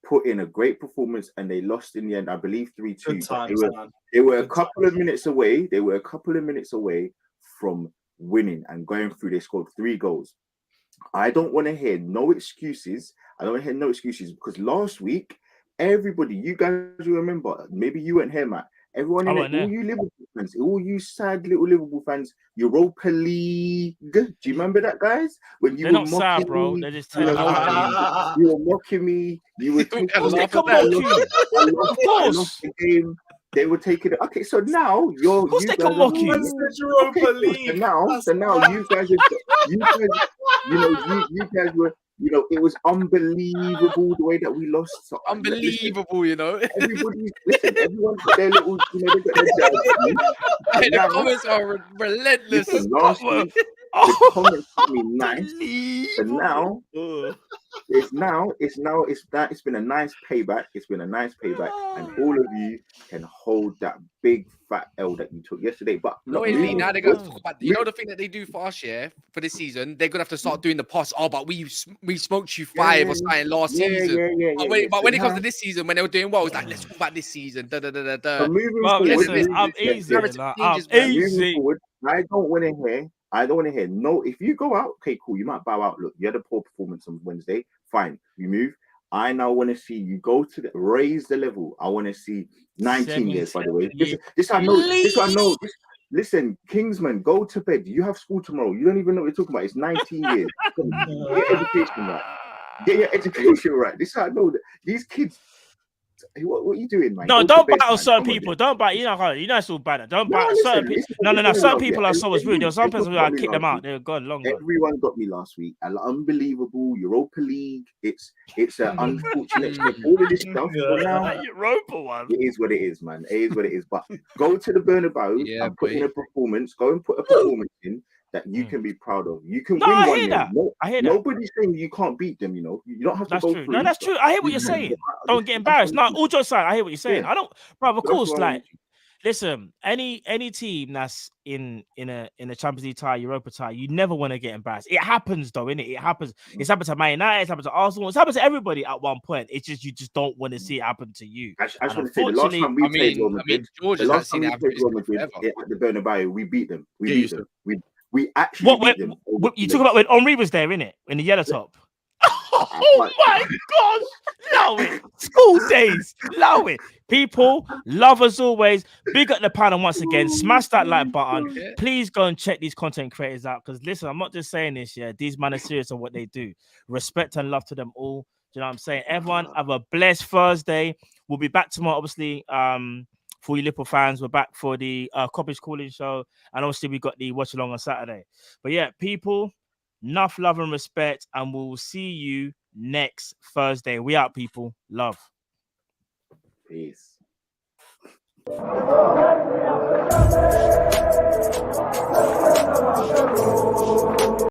put in a great performance, and they lost in the end, I believe 3-2. Good times, they were Good a couple of minutes away. They were a couple of minutes away from winning and going through. They scored 3 goals. I don't want to hear no excuses. I don't want to hear no excuses because last week, everybody, you guys will remember, maybe you weren't here, Matt. Everyone in it, all you Liverpool fans, all you sad little Liverpool fans, Europa League. Do you remember that, guys? When you They're were not mocking sad, bro. me, They're just you were mocking me. You were taking Of course they can mock you. Of course. the game. They were taking it. Okay, so now Of course they can mock you. Europa League. So now you guys, you guys were. You know, it was unbelievable the way that we lost. So, Unbelievable, you know. Everyone got their little, they got their jabs. The comments are relentless. Last week, the comments got me nice. And now, it's been a nice payback. It's been a nice payback, and all of you can hold that big fat L that you took yesterday. But now they got to talk about, you know, the thing that they do for us, for this season, they're gonna have to start doing the pass. Oh, but we smoked you 5 or something last season. But when it comes to this season, when they were doing well, it's like, let's talk about this season. Moving forward, I don't want to hear no. If you go out, okay, cool. You might bow out. Look, you had a poor performance on Wednesday. Fine, you move. I now want to see you go to raise the level. I want to see 19 years, by the way. This I know. Listen, Kingsman, go to bed. You have school tomorrow. You don't even know what you're talking about. It's 19 years. Get your education right. Get your education right. This I know that these kids. What are you doing, man? No, don't battle certain people. Don't battle. You know it's all bad. Don't battle certain people. No. Certain people are so rude. There was some people who I kicked them out. They were gone long gone. Everyone got me last week. An unbelievable Europa League. It's an unfortunate step. All of this stuff. Now, Europa one. It is what it is, man. It is what it is. But go to the Bernabeu and put in a performance. Go and put a performance in that you can be proud of. You can win one. I hear that. Nobody's saying you can't beat them, you know. You don't have to go through. No, that's true. I hear what you're saying. Don't get embarrassed. No, all jokes aside, I hear what you're saying. I don't, bro, of course, like, listen, any team that's in a Champions League tie, Europa tie, you never want to get embarrassed. It happens though, innit? It happens. It's happened to Man United, it's happened to Arsenal, it's happened to everybody at one point. It's just you just don't want to see it happen to you. I just want to say the last time we played Real Madrid, the last time we played Real Madrid at the Bernabeu, we beat them. We actually beat them. You talk about when Henry was there, innit? In the yellow top. Oh my gosh! Allow it. School days. Allow it. People, love as always. Big up the panel once again. Smash that like button. Please go and check these content creators out. Because listen, I'm not just saying this, these men are serious on what they do. Respect and love to them all. Do you know what I'm saying? Everyone, have a blessed Thursday. We'll be back tomorrow, obviously. For you Liverpool fans, we're back for the Kop-Ish calling show. And obviously, we got the watch along on Saturday. But yeah, people, enough love and respect. And we'll see you next Thursday. We out, people. Love. Peace.